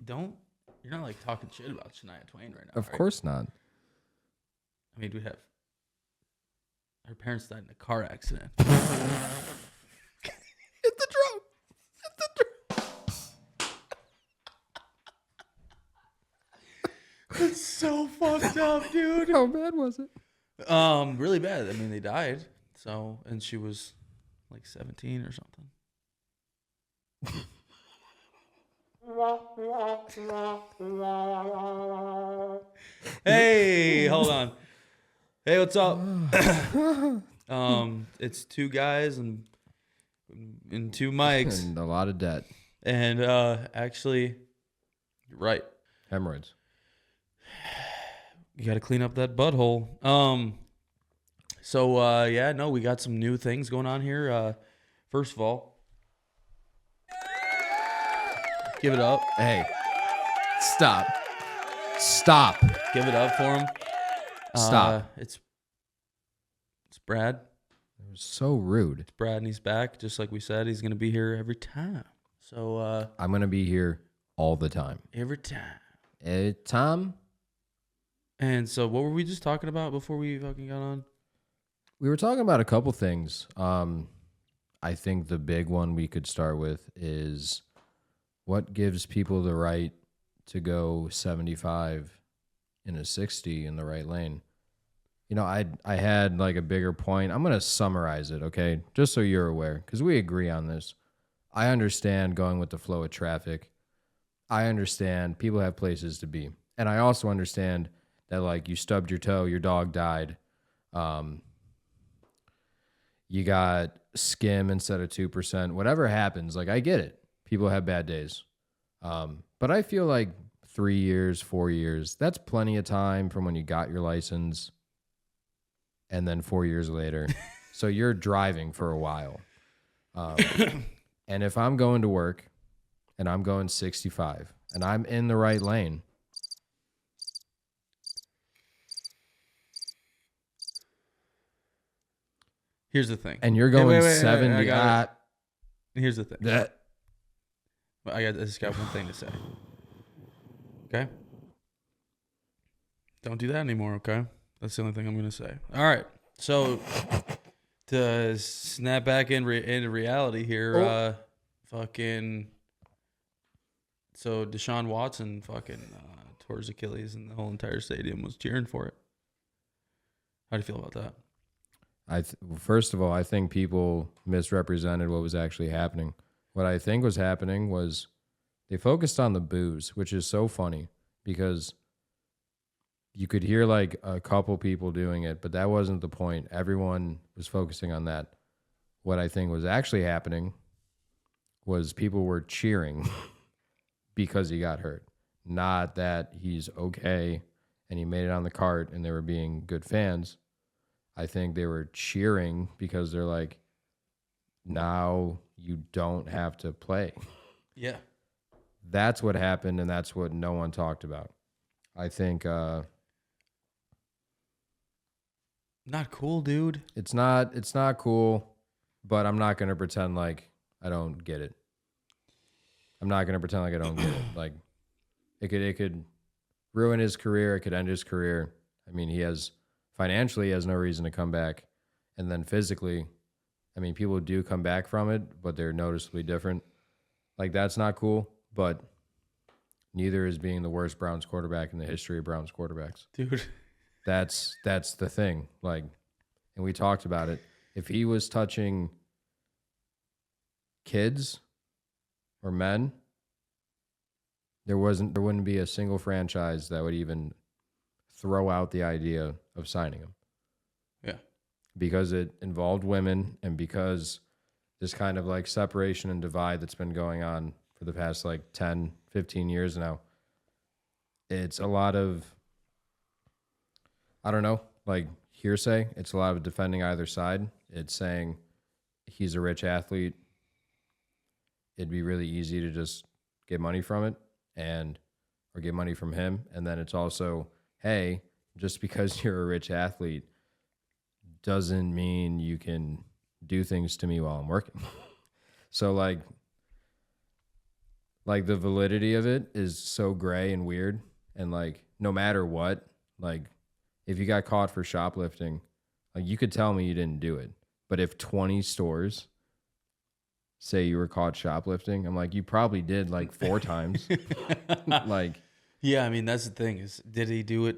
You're not like talking shit about Shania Twain right now. Of right? course not. I mean, her parents died in a car accident. Hit the drum. It's so fucked up, dude. How bad was it? Really bad. I mean, they died. So, and she was like 17 or something. Hey, hold on. Hey, what's up? It's two guys and two mics And a lot of debt. and actually, you're right. Hemorrhoids. You got to clean up that butthole. So we got some new things going on here. First of all, give it up. Hey, stop. Give it up for him. Stop. It's Brad. It was so rude. It's Brad, and he's back. Just like we said, he's gonna be here every time. So I'm gonna be here all the time. every time. Tom, And so, what were we just talking about before we fucking got on? we were talking about a couple things. I think the big one we could start with is what gives people the right to go 75 in a 60 in the right lane. You know, I had like a bigger point. I'm going to summarize it, okay? Just so you're aware, because we agree on this. I understand going with the flow of traffic. I understand people have places to be. And I also understand that, like, you stubbed your toe, your dog died. You got skim instead of 2%. Whatever happens, like, I get it. People have bad days. But I feel like 3 years, 4 years, that's plenty of time from when you got your license and then 4 years later. So you're driving for a while. And if I'm going to work and I'm going 65 and I'm in the right lane, Here's the thing. and you're going wait, 70, Here's the thing. that I just got one thing to say. Okay? Don't do that anymore, okay? That's the only thing I'm going to say. All right. So, to snap back into reality here, fucking... So, Deshaun Watson fucking tore his Achilles and the whole entire stadium was cheering for it. How do you feel about that? First of all, I think people misrepresented what was actually happening. What I think was happening was they focused on the boos, which is so funny because you could hear like a couple people doing it, but that wasn't the point. Everyone was focusing on that. What I think was actually happening was people were cheering because he got hurt, not that he's okay and he made it on the cart and they were being good fans. I think they were cheering because they're like, now you don't have to play. Yeah. That's what happened, and that's what no one talked about. I think Not cool, dude. it's not cool, but I'm not going to pretend like I don't get it. I'm not going to pretend like I don't get it. Like it could ruin his career, it could end his career. I mean, he has no reason to come back, and then physically, I mean, people do come back from it, but they're noticeably different. Like, that's not cool, but neither is being the worst Browns quarterback in the history of Browns quarterbacks. Dude. That's the thing. Like, and we talked about it. If he was touching kids or men, there wouldn't be a single franchise that would even throw out the idea of signing him. Yeah. Because it involved women and because this kind of like separation and divide that's been going on for the past like 10, 15 years now. It's a lot of, I don't know, like hearsay. It's a lot of defending either side. It's saying he's a rich athlete. It'd be really easy to just get money from it or get money from him. And then it's also, hey, just because you're a rich athlete doesn't mean you can do things to me while I'm working. So, like, like the validity of it is so gray and weird. And like, no matter what, like if you got caught for shoplifting, like you could tell me you didn't do it. But if 20 stores say you were caught shoplifting, I'm like, you probably did like 4 times. Like, Yeah, I mean that's the thing is, did he do it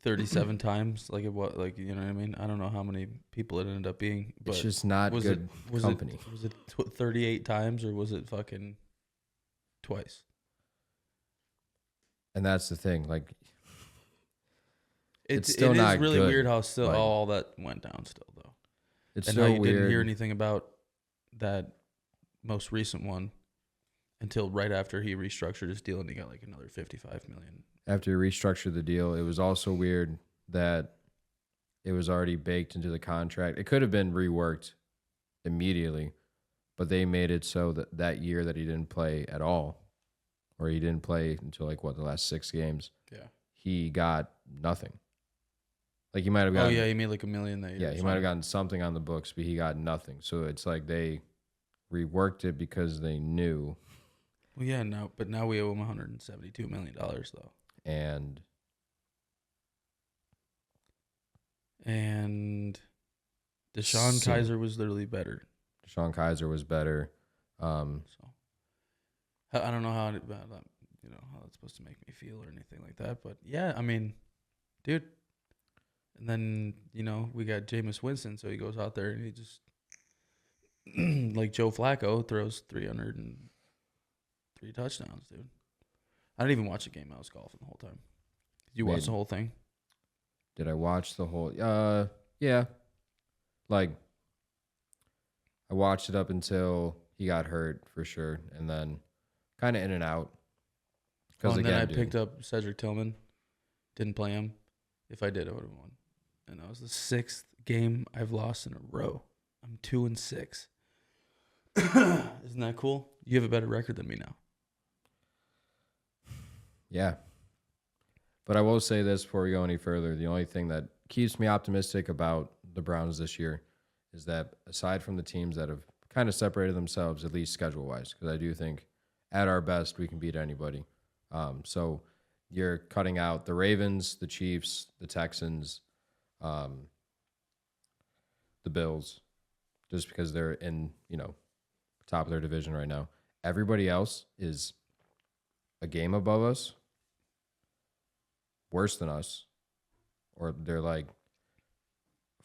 37 times? Like it was like, you know what I mean? I don't know how many people it ended up being, but it's just not was good it was company. it was it 38 times or was it fucking twice? And that's the thing. Like, It still is not really good. weird how still Like, all that went down still though. it's And so how you weird. didn't hear anything about that most recent one until right after he restructured his deal and he got like another 55 million. After he restructured the deal, it was also weird that it was already baked into the contract. It could have been reworked immediately, but they made it so that that year that he didn't play at all, or he didn't play until like what, the last 6 games, Yeah. he got nothing. Like he might have Oh gotten, yeah, he made like $1 million that year. yeah, he might have gotten something on the books, but he got nothing. So it's like they reworked it because they knew. Well, yeah, no, but now we owe him $172 million though. And Deshaun Kaiser was literally better. Deshaun Kaiser was better. So I don't know how how that's supposed to make me feel or anything like that, but yeah, I mean, dude. And then we got Jameis Winston, so he goes out there and he just like Joe Flacco throws 303 touchdowns, dude. I didn't even watch the game. I was golfing the whole time. Did you watch the whole thing? Did I watch the whole? Yeah. Like, I watched it up until he got hurt for sure, and then kind of in and out. Because then I picked up Cedric Tillman. Didn't play him. If I did, I would have won. And that was the 6th game I've lost in a row. I'm 2-6. Isn't that cool? You have a better record than me now. Yeah. But I will say this before we go any further. The only thing that keeps me optimistic about the Browns this year is that aside from the teams that have kind of separated themselves, at least schedule-wise, because I do think at our best we can beat anybody. So you're cutting out the Ravens, the Chiefs, the Texans, the Bills, just because they're in, top of their division right now. Everybody else is a game above us, worse than us, or they're like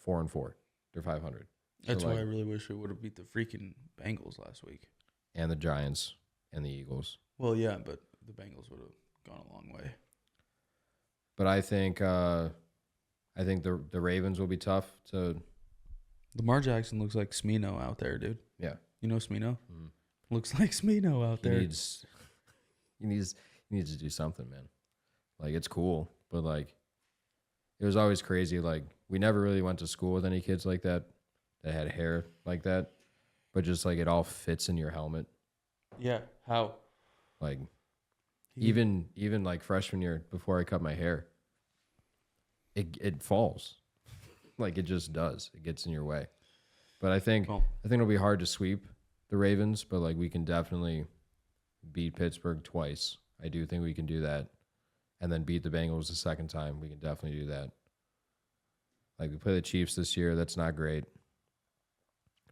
4-4. They're 500. That's why I really wish we would have beat the freaking Bengals last week. And the Giants and the Eagles. Well, yeah, but the Bengals would have gone a long way. But I think the Ravens will be tough to. Lamar Jackson looks like Smino out there, dude. Yeah. You know Smino? Mm. Looks like Smino out there. He needs to do something, man. Like, it's cool, but like, it was always crazy. Like, we never really went to school with any kids like that had hair like that, but just like it all fits in your helmet. Yeah. How? Like, even like freshman year before I cut my hair, it falls. Like, it just does. It gets in your way. But I think it'll be hard to sweep the Ravens, but like we can definitely beat Pittsburgh twice. I do think we can do that. And then beat the Bengals the second time. We can definitely do that. Like, we play the Chiefs this year. That's not great.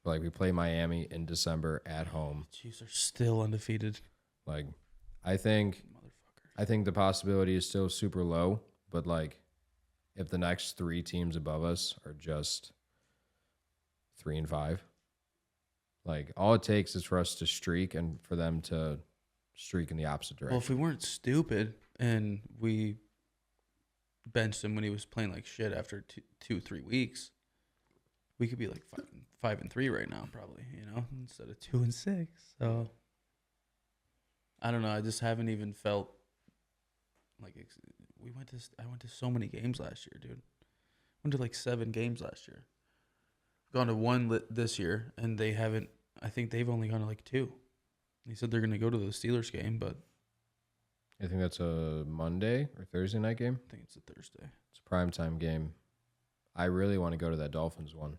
But like, we play Miami in December at home. The Chiefs are still undefeated. Like, I think the possibility is still super low, but like, if the next 3 teams above us are just 3-5, like, all it takes is for us to streak and for them to streak in the opposite direction. Well, if we weren't stupid and we benched him when he was playing like shit after 2-3 weeks, we could be like 5-3 right now, probably, instead of 2-6. So I don't know. I just haven't even felt like I went to so many games last year, dude. I went to like 7 games last year. Gone to 1 this year, and they haven't. I think they've only gone to like 2. They said they're going to go to the Steelers game, but I think that's a Monday or Thursday night game. I think it's a Thursday. It's a primetime game. I really want to go to that Dolphins one.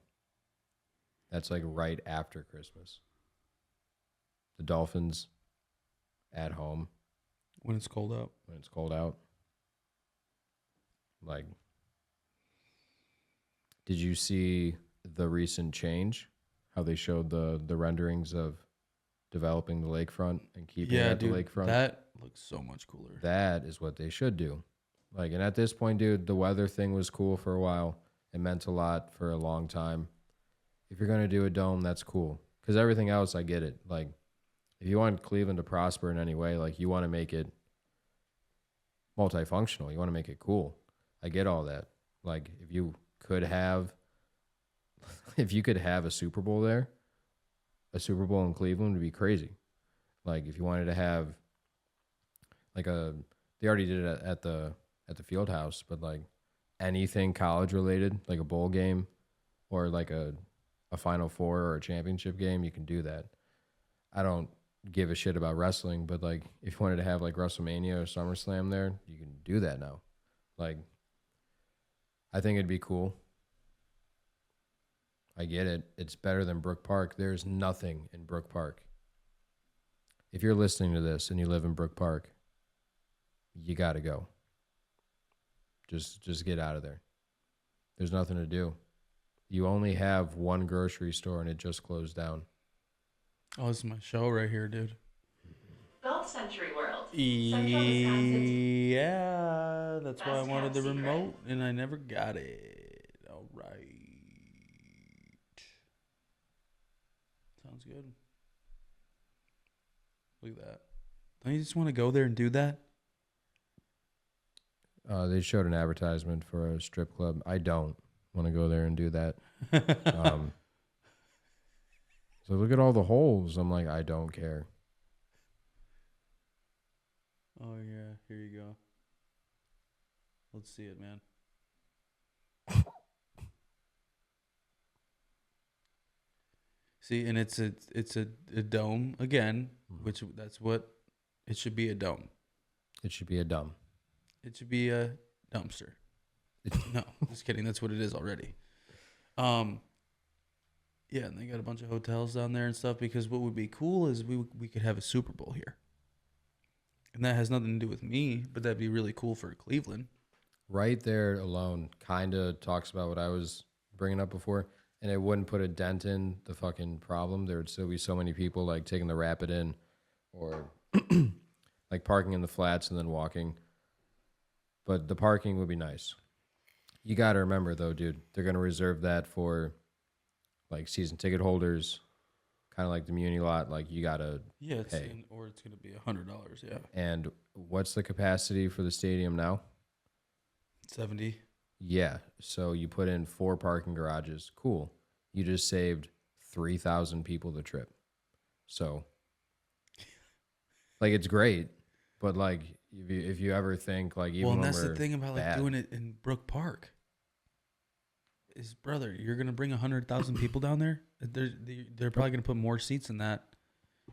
That's like right after Christmas. The Dolphins at home when it's cold out. when it's cold out. Like, did you see the recent change? How they showed the renderings of developing the lakefront and keeping it at the lakefront? That looks so much cooler. That is what they should do. Like, and at this point, dude, the weather thing was cool for a while. It meant a lot for a long time. If you're going to do a dome, that's cool. Because everything else, I get it. Like, if you want Cleveland to prosper in any way, like, you want to make it multifunctional. You want to make it cool. I get all that. Like, if you could have a Super Bowl there, a Super Bowl in Cleveland would be crazy. Like, if you wanted to have like they already did it at the field house, but like anything college related, like a bowl game or like a Final Four or a championship game, you can do that. I don't give a shit about wrestling, but like if you wanted to have like WrestleMania or SummerSlam there, you can do that now. Like, I think it'd be cool. I get it. It's better than Brook Park. There's nothing in Brook Park. If you're listening to this and you live in Brook Park, you got to go. Just get out of there. There's nothing to do. You only have one grocery store and it just closed down. Oh, this is my show right here, dude. 12th Century World. Yeah, that's why I wanted the remote and I never got it. All right. Sounds good. Look at that. Don't you just want to go there and do that? They showed an advertisement for a strip club. I don't want to go there and do that. So look at all the holes. I'm like, I don't care. Oh, yeah. Here you go. Let's see it, man. See, and it's a dome again, which that's what it should be, a dome. It should be a dumb. It should be a dumpster. No, just kidding. That's what it is already. Yeah, and they got a bunch of hotels down there and stuff, because what would be cool is we could have a Super Bowl here. And that has nothing to do with me, but that'd be really cool for Cleveland. Right there alone kind of talks about what I was bringing up before, and it wouldn't put a dent in the fucking problem. There would still be so many people like taking the rapid in or like parking in the flats and then walking. But the parking would be nice. You got to remember, though, dude, they're going to reserve that for like season ticket holders, kind of like the Muni lot. Like, you got to pay. Or it's going to be $100, yeah. And what's the capacity for the stadium now? 70. Yeah. So you put in 4 parking garages. Cool. You just saved 3,000 people the trip. So, like, it's great. But, like, if you ever think, like, even and that's the thing about like doing it in Brook Park. Is, brother, you're gonna bring 100,000 people down there? They're probably gonna put more seats in that,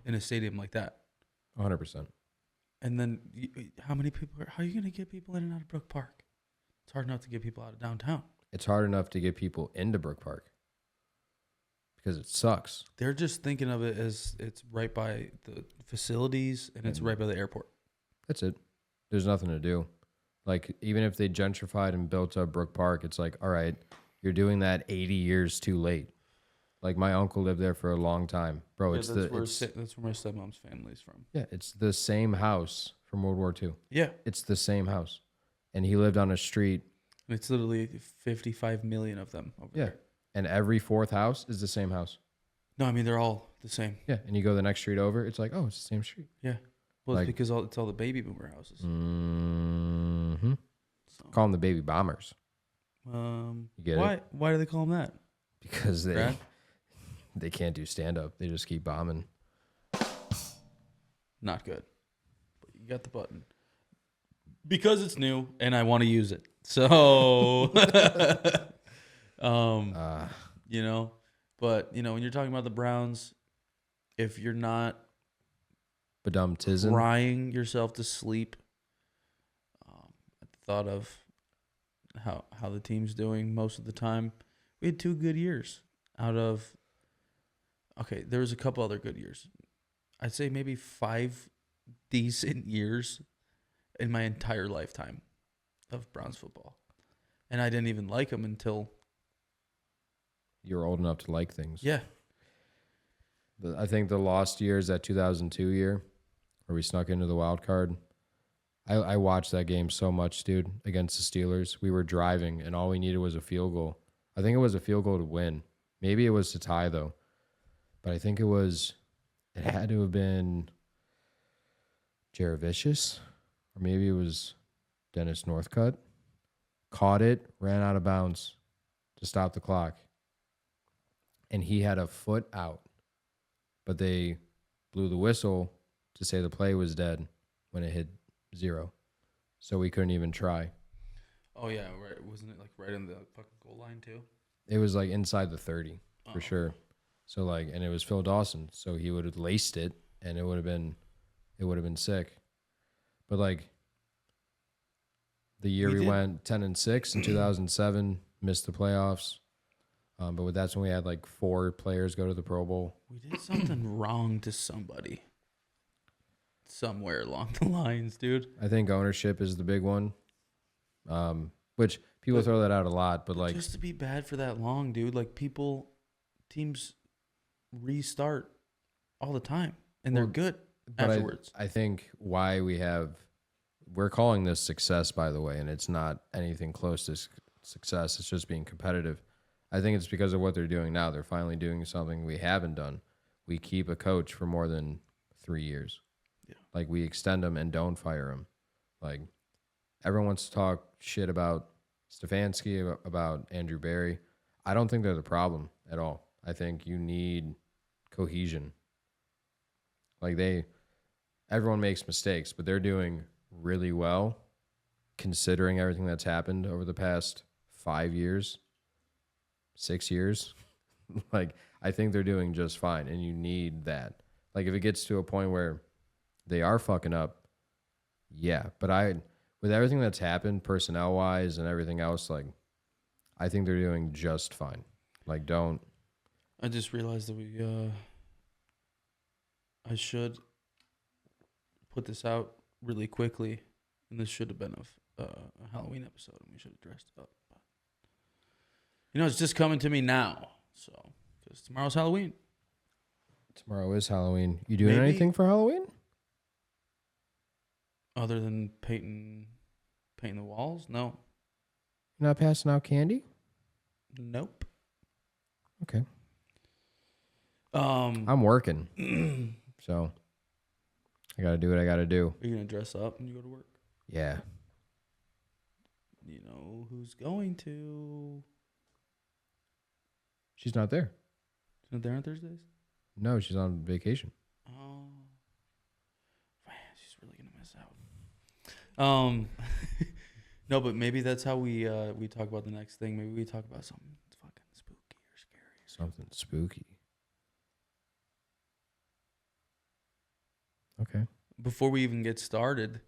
in a stadium like that. 100%. And then how many people? How are you gonna get people in and out of Brook Park? It's hard enough to get people out of downtown. It's hard enough to get people into Brook Park because it sucks. They're just thinking of it as it's right by the facilities and it's right by the airport. That's it. There's nothing to do. Like, even if they gentrified and built up Brook Park, it's like, all right, you're doing that 80 years too late. Like, my uncle lived there for a long time. Bro, that's where my stepmom's family's from. Yeah, it's the same house from World War II. Yeah. It's the same house. And he lived on a street. It's literally 55 million of them over there. And every 4th house is the same house. No, I mean, they're all the same. Yeah, and you go the next street over, it's like, oh, it's the same street. Yeah. Well, it's because it's all the baby boomer houses. Mm-hmm. So. Call them the baby bombers. You get it? Why do they call them that? Because they can't do stand-up. They just keep bombing. Not good. But you got the button. Because it's new and I want to use it. So, you know, but, you know, when you're talking about the Browns, if you're not crying yourself to sleep at the thought of how the team's doing most of the time, we had 2 good years out of, okay, there was a couple other good years. I'd say maybe 5 decent years in my entire lifetime of Browns football. And I didn't even like them until... You're old enough to like things. Yeah. I think the lost year is that 2002 year where we snuck into the wild card. I watched that game so much, dude, against the Steelers. We were driving, and all we needed was a field goal. I think it was a field goal to win. Maybe it was to tie, though. But I think it had to have been Jaravicius, or maybe it was Dennis Northcutt. Caught it, ran out of bounds to stop the clock. And he had a foot out. But they blew the whistle to say the play was dead when it hit 0. So we couldn't even try. Oh, yeah. Right. Wasn't it like right in the fucking goal line, too? It was like inside the 30 for sure. So like, and it was Phil Dawson. So he would have laced it and it would have been sick. But like the year we went 10-6 in 2007, missed the playoffs. But that's when we had like 4 players go to the Pro Bowl. We did something wrong to somebody somewhere along the lines, dude. I think ownership is the big one, which people throw that out a lot. But like, just to be bad for that long, dude. Like teams restart all the time, and they're good afterwards. I think why we're calling this success, by the way, and it's not anything close to success. It's just being competitive. I think it's because of what they're doing now. They're finally doing something we haven't done. We keep a coach for more than 3 years. Yeah. Like, we extend them and don't fire them. Like, everyone wants to talk shit about Stefanski, about Andrew Berry. I don't think they're the problem at all. I think you need cohesion. Like, everyone makes mistakes, but they're doing really well considering everything that's happened over the past 5 years. 6 years. Like, I think they're doing just fine, and you need that. Like, if it gets to a point where they are fucking up, yeah. But with everything that's happened personnel-wise and everything else, like, I think they're doing just fine. Like, don't. I just realized that I should put this out really quickly, and this should have been a Halloween episode, and we should have dressed up. It's just coming to me now. So, because tomorrow's Halloween. Tomorrow is Halloween. You doing anything for Halloween? Other than painting the walls? No. You're not passing out candy? Nope. Okay. I'm working. So, I got to do what I got to do. Are you going to dress up when you go to work? Yeah. You know who's going to... She's not there. She's not there on Thursdays? No, she's on vacation. Oh. Man, she's really going to miss out. No, but maybe that's how we talk about the next thing. Maybe we talk about something fucking spooky or scary. Something spooky. Okay. Before we even get started,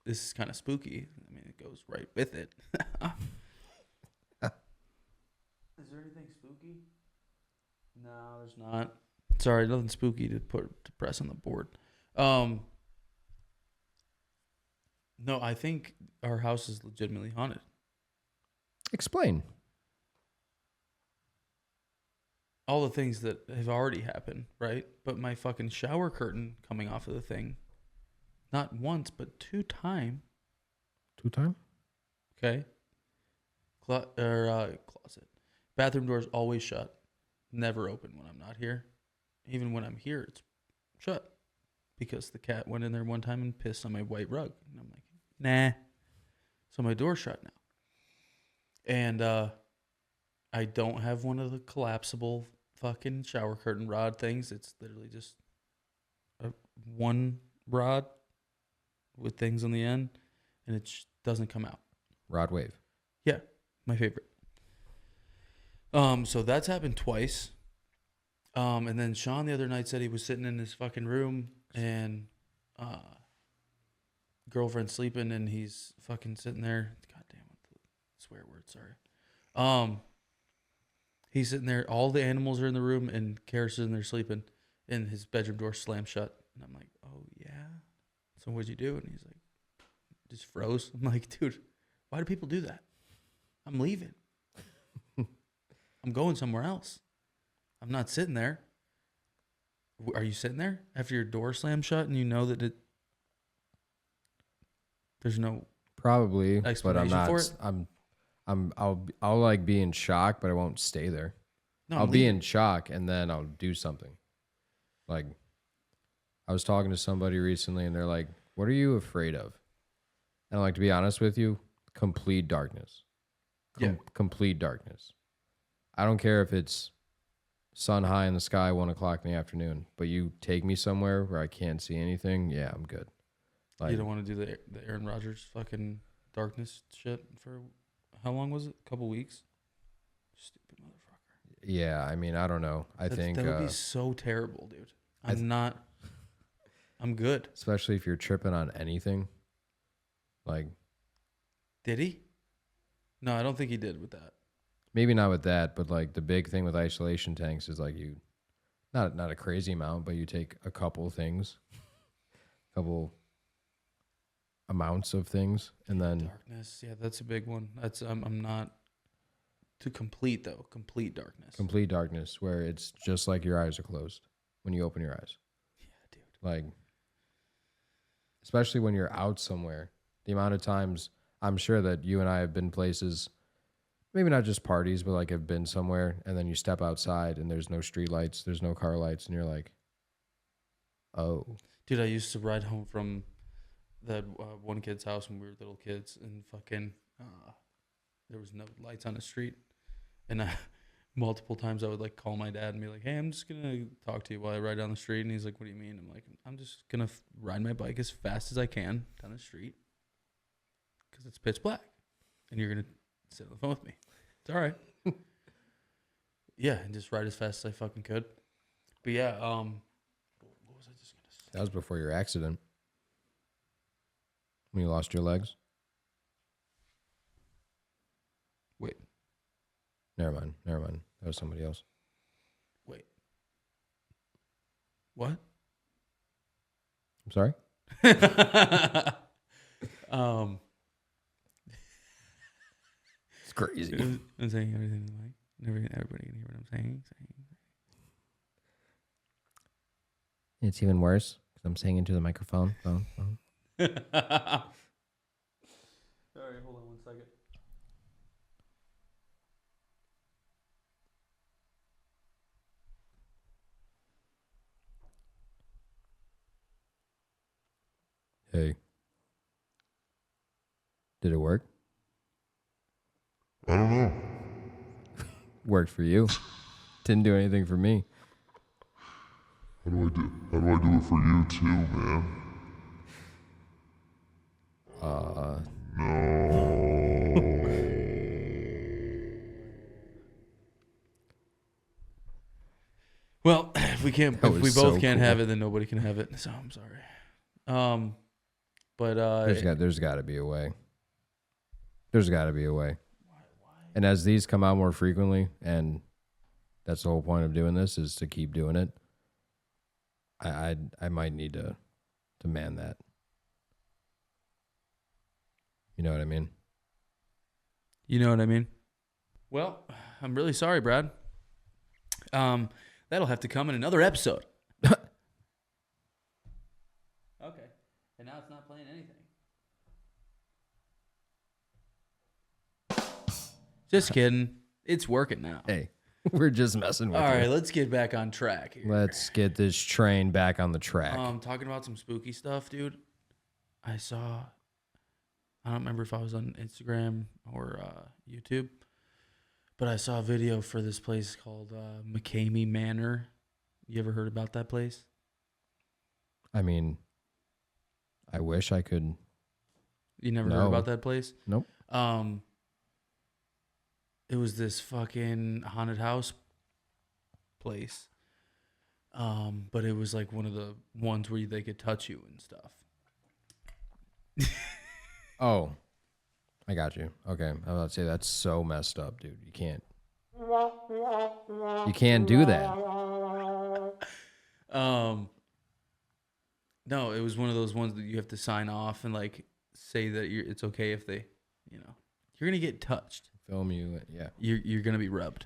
this is kind of spooky. I mean, it goes right with it. Is there anything spooky? No, there's not. Sorry, nothing spooky to press on the board. No, I think our house is legitimately haunted. Explain. All the things that have already happened, right? But my fucking shower curtain coming off of the thing, not once, but 2 times. 2 times? Okay. Closet. Bathroom door's always shut. Never open when I'm not here. Even when I'm here, it's shut. Because the cat went in there one time and pissed on my white rug. And I'm like, nah. So my door's shut now. And I don't have one of the collapsible fucking shower curtain rod things. It's literally just one rod with things on the end. And it doesn't come out. Rod wave. Yeah, my favorite. So that's happened twice. And then Sean the other night said he was sitting in his fucking room and girlfriend sleeping and he's fucking sitting there. God damn it, swear word, sorry. He's sitting there, all the animals are in the room and Kara's sitting there sleeping and his bedroom door slammed shut. And I'm like, oh yeah. so what'd you do? And he's like, just froze. I'm like, dude, why do people do that? I'm leaving. I'm going somewhere else. I'm not sitting there. Are you sitting there after your door slammed shut and you know that there's no Probably, but I'm explanation not. for it? I'll like be in shock, but I won't stay there. No, I'll I'm be leaving. in shock and then I'll do something. Like, I was talking to somebody recently and they're like, "What are you afraid of?" And I'm like, to be honest with you, complete darkness. Complete darkness. I don't care if it's sun high in the sky, 1 o'clock in the afternoon, but you take me somewhere where I can't see anything. Yeah, I'm good. Like, You don't want to do the Aaron Rodgers fucking darkness shit for how long was it? A couple weeks? Stupid motherfucker. yeah, I mean, I don't know. I think that would be so terrible, dude. I'm good. especially if you're tripping on anything. Like, Did he? No, I don't think he did with that. maybe not with that, but like the big thing with isolation tanks is like you, not a crazy amount, but you take a couple things, couple amounts of things, and then Darkness, yeah, that's a big one. That's I'm not to complete though. Complete darkness. complete darkness where it's just like your eyes are closed when you open your eyes. Yeah, dude. Like, especially when you're out somewhere, the amount of times I'm sure that you and I have been places, maybe not just parties, but like have been somewhere and then you step outside and there's no street lights, there's no car lights, and you're like, oh. Dude, I used to ride home from that one kid's house when we were little kids, and fucking there was no lights on the street, and multiple times I would like call my dad and be like, "Hey, I'm just gonna talk to you while I ride down the street," and he's like, "What do you mean?" I'm like, "I'm just gonna ride my bike as fast as I can down the street because it's pitch black, and you're gonna sit on the phone with me. It's all right." Yeah, and just ride as fast as I fucking could. But yeah, what was I just gonna say? That was before your accident. When you lost your legs? Wait. Never mind. That was somebody else. Wait. What? I'm sorry? It's crazy. I'm saying everything like everybody can hear what I'm saying. It's even worse because I'm saying into the microphone. Phone. All right, hold on 1 second. Hey. Did it work? I don't know. Worked for you. Didn't do anything for me. How do I do it for you too, man? Well, if we can't, That if we was both so can't cool. have it, then nobody can have it. So I'm sorry. But There's got to be a way. There's got to be a way. And as these come out more frequently, and that's the whole point of doing this, is to keep doing it. I might need to man that. You know what I mean? you know what I mean. Well, I'm really sorry, Brad. That'll have to come in another episode. Okay. And now it's not playing anything. Just kidding. It's working now. Hey, we're just messing with All you. right, let's get back on track here. Let's get this train back on the track. Talking about some spooky stuff, dude. I don't remember if I was on Instagram or YouTube, but I saw a video for this place called McKamey Manor. You ever heard about that place? I mean, I wish I could. You never heard No. about that place? Nope. It was this fucking haunted house place. But it was like one of the ones where they could touch you and stuff. Oh, I got you. Okay, I'm about to say that's so messed up, dude. You can't do that. No, it was one of those ones that you have to sign off and like say that it's okay if they, you're gonna get touched. Film you, yeah. You're gonna be rubbed.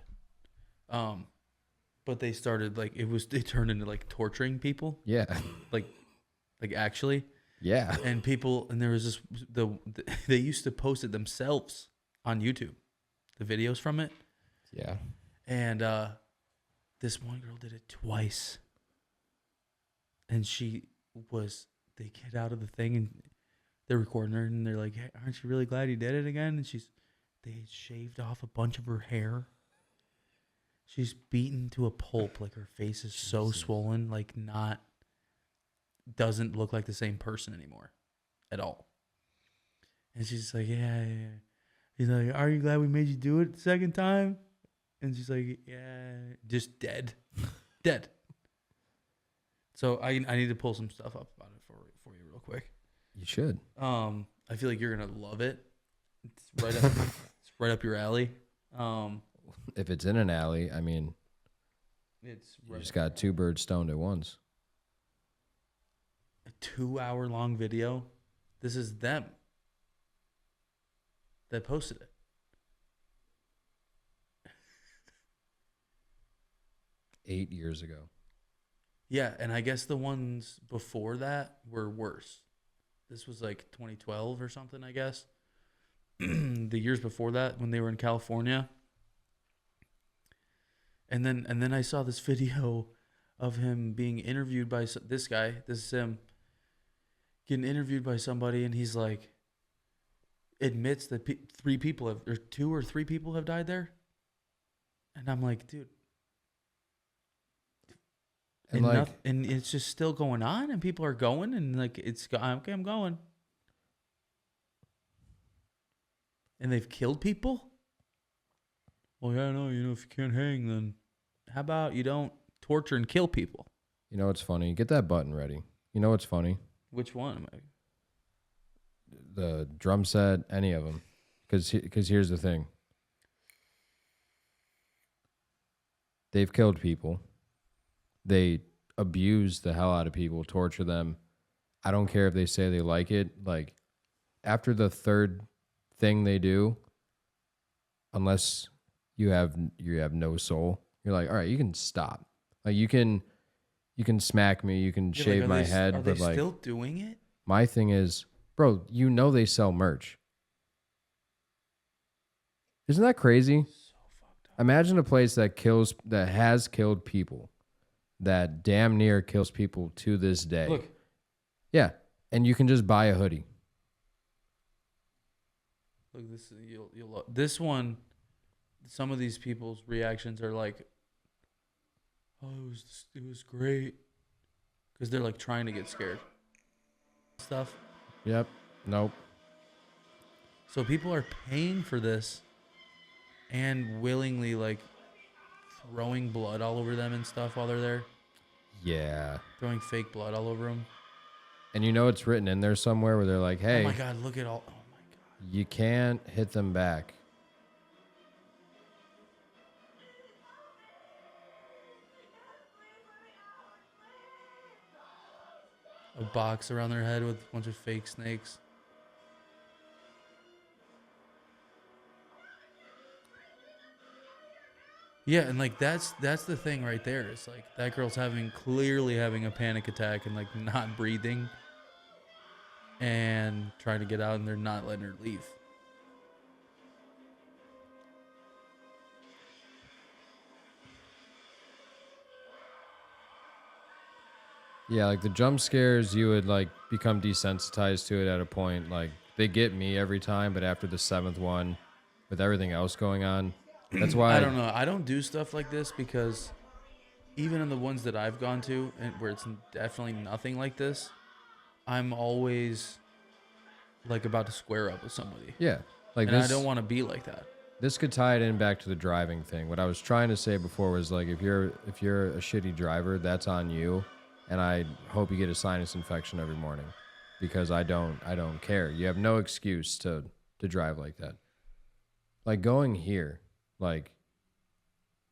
But they started like they turned into like torturing people, Yeah. like actually, Yeah. and there was this they used to post it themselves on YouTube, the videos from it, Yeah. and this one girl did it twice, and they get out of the thing and they're recording her and they're like, hey, aren't you really glad you did it again? And they shaved off a bunch of her hair. She's beaten to a pulp. Like her face is so swollen, like doesn't look like the same person anymore at all. And she's like, yeah. He's like, are you glad we made you do it the second time? And she's like, yeah, just dead. Dead. So I need to pull some stuff up about it for you real quick. You should. I feel like you're gonna love it. It's right up your alley. If it's in an alley, I mean, It's you just got two birds stoned at once. a 2-hour-long video. This is them that posted it. 8 years ago. Yeah, and I guess the ones before that were worse. This was like 2012 or something, I guess. The years before that, when they were in California. And then I saw this video of him being interviewed by this guy. This is him getting interviewed by somebody, and he's like, admits that 2 or 3 people have died there. And I'm like, dude. And And it's just still going on, and people are going, and like okay, I'm going. And they've killed people. Well, yeah, no, if you can't hang, then how about you don't torture and kill people? You know what's funny? Get that button ready. You know what's funny? Which one am I? The drum set, any of them. Because here's the thing. They've killed people. They abuse the hell out of people, torture them. I don't care if they say they like it. Like, after the third thing they do, unless you have no soul, you're like, all right, you can stop. Like, you can smack me, you can shave my head, are but they like, still doing it? my thing is, bro, they sell merch. Isn't that crazy? So fucked up. Imagine a place that has killed people, that damn near kills people to this day. Look, Yeah, and you can just buy a hoodie. this you'll this one. Some of these people's reactions are like, "Oh, it was great," because they're like trying to get scared. Stuff. Yep. Nope. So people are paying for this, and willingly like throwing blood all over them and stuff while they're there. Yeah. Throwing fake blood all over them. And you know it's written in there somewhere where they're like, hey, Oh my god! Look at all. Oh my god! you can't hit them back. A box around their head with a bunch of fake snakes. Yeah, and like that's the thing right there. It's like that girl's clearly having a panic attack and like not breathing and trying to get out, and they're not letting her leave. Yeah, like the jump scares, you would like become desensitized to it at a point. Like, they get me every time, but after the 7th one, with everything else going on, that's why I don't know. I don't do stuff like this because even in the ones that I've gone to and where it's definitely nothing like this, I'm always like about to square up with somebody. Yeah, like And this. I don't want to be like that. This could tie it in back to the driving thing. What I was trying to say before was like, if you're a shitty driver, that's on you, and I hope you get a sinus infection every morning, because I don't care. You have no excuse to drive like that. Like going here, like,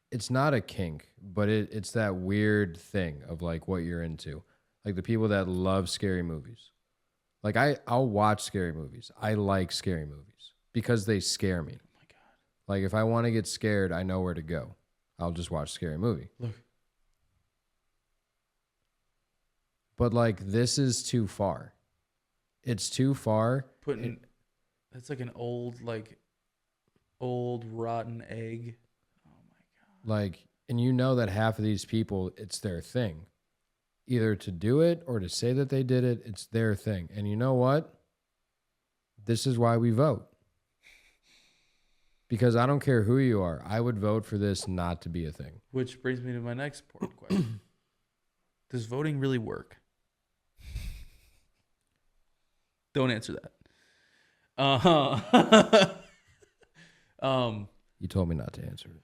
it's not a kink, but it's that weird thing of like what you're into. Like the people that love scary movies. Like I'll watch scary movies. I like scary movies because they scare me. Oh my god. Like if I want to get scared, I know where to go. I'll just watch a scary movie. Look. But like this is too far. It's too far. That's like an old rotten egg. Oh my god. Like, and you know that half of these people, it's their thing. Either to do it or to say that they did it, it's their thing. And you know what? This is why we vote. Because I don't care who you are. I would vote for this not to be a thing. Which brings me to my next important question. Does voting really work? Don't answer that. You told me not to answer it.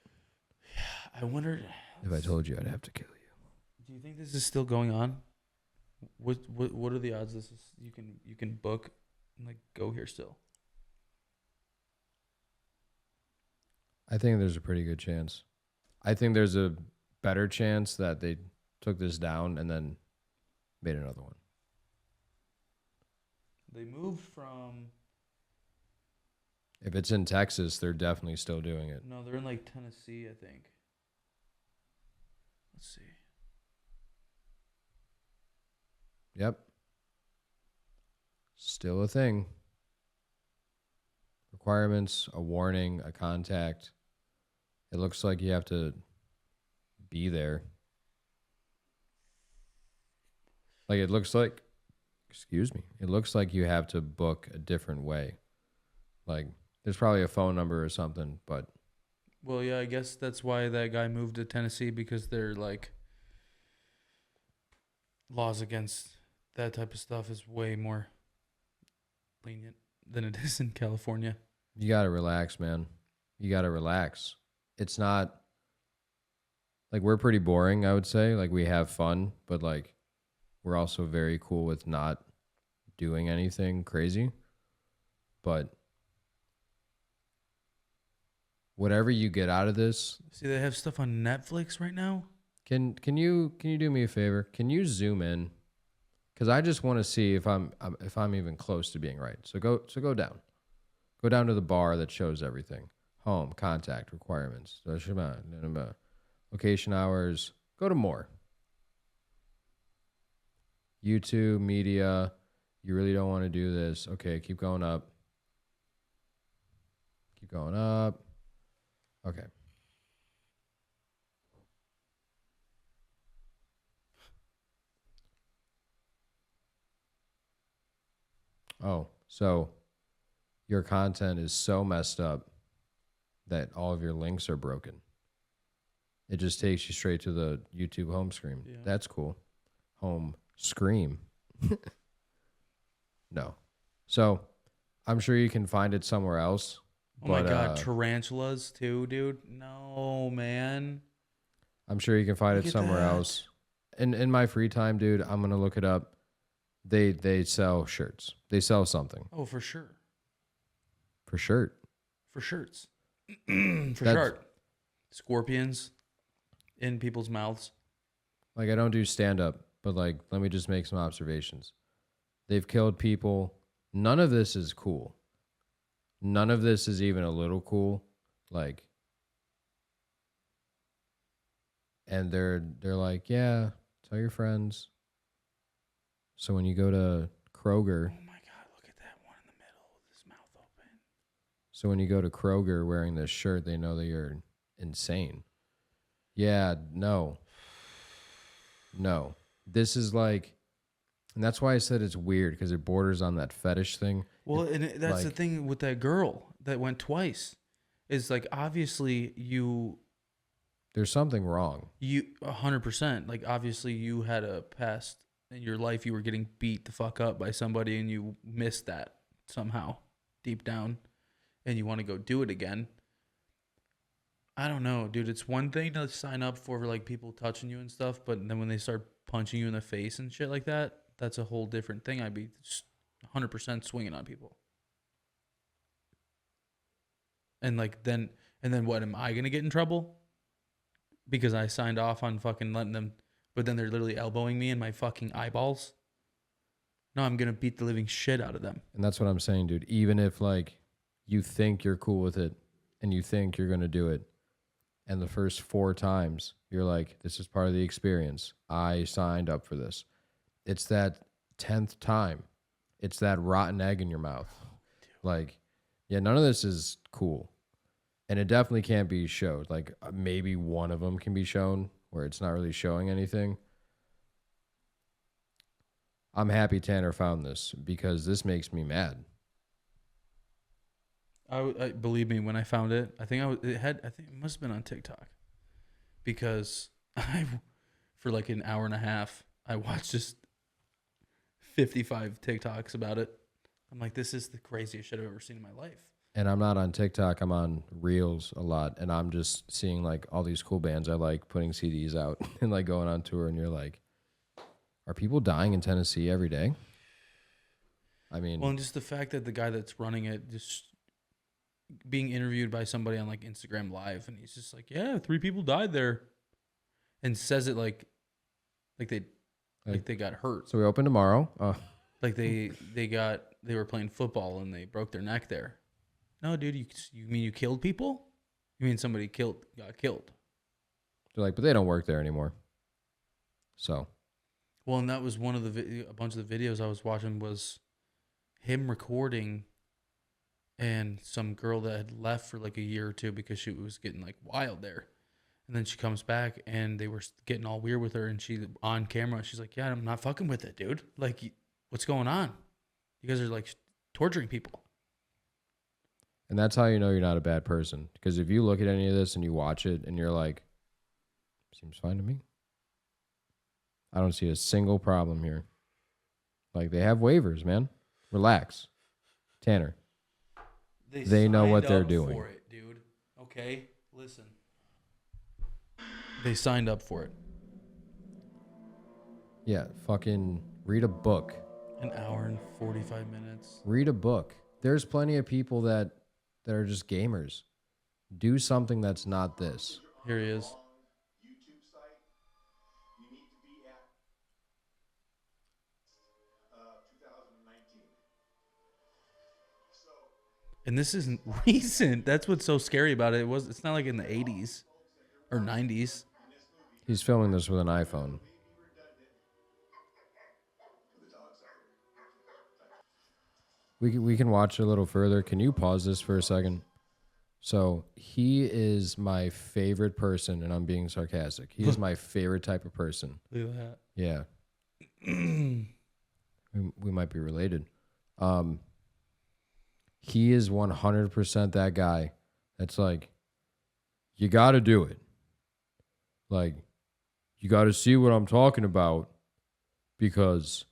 I wonder. If I told you, I'd have to kill you. Do you think this is still going on? What are the odds this is you can book and like go here still? I think there's a pretty good chance. I think there's a better chance that they took this down and then made another one. They moved from. If it's in Texas, they're definitely still doing it. No, they're in like Tennessee, I think. Let's see. Yep. Still a thing. Requirements, a warning, a contact. It looks like you have to be there. Like it looks like, excuse me, it looks like you have to book a different way. Like there's probably a phone number or something, but. Well, yeah, I guess that's why that guy moved to Tennessee, because they're like laws against that type of stuff is way more lenient than it is in California. You got to relax, man. You got to relax. It's not like we're pretty boring, I would say. Like we have fun, but like we're also very cool with not doing anything crazy. But whatever you get out of this. See, they have stuff on Netflix right now. Can you do me a favor? Can you zoom in? Because I just want to see if I'm even close to being right. So go down. Go down to the bar that shows everything. Home, contact, requirements, location, hours. Go to more. YouTube, media. You really don't want to do this. Okay, keep going up. Keep going up. Okay. Oh, so your content is so messed up that all of your links are broken. It just takes you straight to the YouTube home screen. Yeah. That's cool. Home screen. No. So I'm sure you can find it somewhere else. Oh my god, tarantulas too, dude. No, man. I'm sure you can find Look it at somewhere that. else. In my free time, dude, I'm gonna look it up. They sell shirts. They sell something. Oh, for sure. For shirt. For shirts. For shirt. Scorpions in people's mouths. Like I don't do stand up, but like let me just make some observations. They've killed people. None of this is cool. None of this is even a little cool. Like, and they're like, yeah, tell your friends. So when you go to Kroger, Oh my god, look at that one in the middle with his mouth open. so when you go to Kroger wearing this shirt, they know that you're insane. Yeah, no. This is like, and that's why I said it's weird, because it borders on that fetish thing. Well, and that's the like- thing with that girl that went twice. Is like obviously There's something wrong. 100%. Like obviously you had a past in your life. You were getting beat the fuck up by somebody, and you missed that somehow deep down, and you want to go do it again. I don't know, dude. It's one thing to sign up for like people touching you and stuff, but then when they start punching you in the face and shit like that, that's a whole different thing. I'd be 100% swinging on people. And then what? Am I gonna get in trouble because I signed off on fucking letting them but then they're literally elbowing me in my fucking eyeballs. No, I'm gonna beat the living shit out of them. And that's what I'm saying, dude. Even if like you think you're cool with it and you think you're gonna do it, and the first 4 times you're like, this is part of the experience. I signed up for this. It's that 10th time. It's that rotten egg in your mouth. Like, yeah, none of this is cool. And it definitely can't be showed. Like maybe one of them can be shown where it's not really showing anything. I'm happy Tanner found this because this makes me mad. I believe me, when I found it, I think it must have been on TikTok, because for like an hour and a half, I watched just 55 TikToks about it. I'm like, this is the craziest shit I've ever seen in my life. And I'm not on TikTok. I'm on Reels a lot. And I'm just seeing like all these cool bands I like putting CDs out and like going on tour. And you're like, are people dying in Tennessee every day? I mean, Well, and just the fact that the guy that's running it just being interviewed by somebody on like Instagram Live, and he's just like, yeah, 3 people died there, and says it like they got hurt. so we open tomorrow. Like they were playing football and they broke their neck there. No, dude, you mean you killed people? You mean somebody got killed? They're like, but they don't work there anymore. So, Well, and that was one of a bunch of the videos I was watching was him recording, and some girl that had left for like a year or two because she was getting like wild there. And then she comes back and they were getting all weird with her, and she on camera, she's like, yeah, I'm not fucking with it, dude. Like, what's going on? You guys are like torturing people. and that's how you know you're not a bad person. Because if you look at any of this and you watch it and you're like, seems fine to me. I don't see a single problem here. Like, they have waivers, man. Relax. Tanner. They know what they're doing. For it, dude. Okay, listen. They signed up for it. Yeah, fucking read a book. An hour and 45 minutes. Read a book. There's plenty of people that are just gamers. Do something that's not this. Here he is. YouTube site. You need to be at 2019. So And this isn't recent. That's what's so scary about it. It's not like in the 80s or 90s. He's filming this with an iPhone. We can watch a little further. Can you pause this for a second? So he is my favorite person, and I'm being sarcastic. He is my favorite type of person. Look at that. Yeah. we might be related. He is 100% that guy that's like, you got to do it. Like, you got to see what I'm talking about because,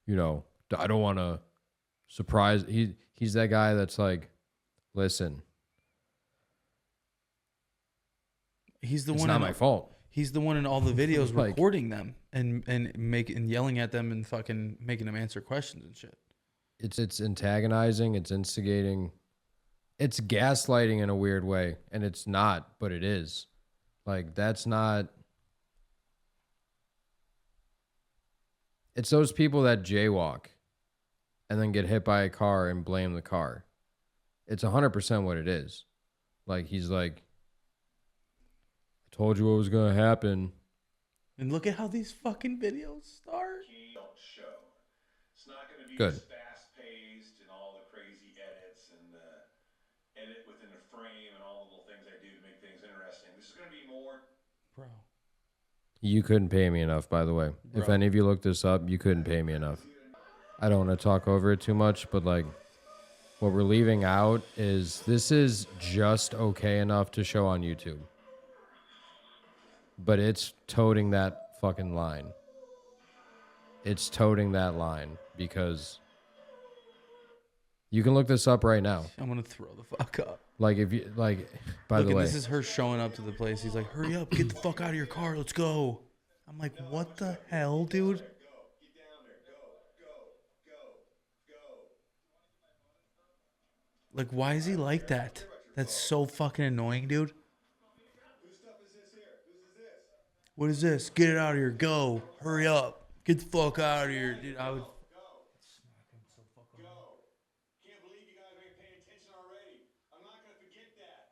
you know, I don't want to surprise. He's that guy that's like, listen, He's the it's one. not my fault. He's the one in all the videos Like- recording them and yelling at them and fucking making them answer questions and shit. It's antagonizing, it's instigating, it's gaslighting in a weird way, and it's not, but it is. Like, that's not. It's those people that jaywalk and then get hit by a car and blame the car. It's 100% what it is. Like, he's like, I told you what was going to happen. And look at how these fucking videos start. don't show. It's not going to be Good. as fast-paced and all the crazy edits and the edit within the frame and all the little things I do to make things interesting. This is going to be more. Bro. You couldn't pay me enough, by the way. If Bro. any of you look this up, you couldn't pay me enough. I don't want to talk over it too much, but like, what we're leaving out is this is just okay enough to show on YouTube. But it's toting that fucking line. It's toting that line because you can look this up right now. I'm gonna throw the fuck up. Like, if you like, by Look, the and way, this is her showing up to the place. He's like, hurry up, get the fuck out of your car, let's go. I'm like, what the hell, dude? Like, why is he like that? That's so fucking annoying, dude. Whose stuff is this here? Whose is this? What is this? Get it out of here. Go. Hurry up. Get the fuck out of here. Dude, I would smack him so fucking hard. Can't believe you guys ain't paying attention already. I'm not gonna forget that.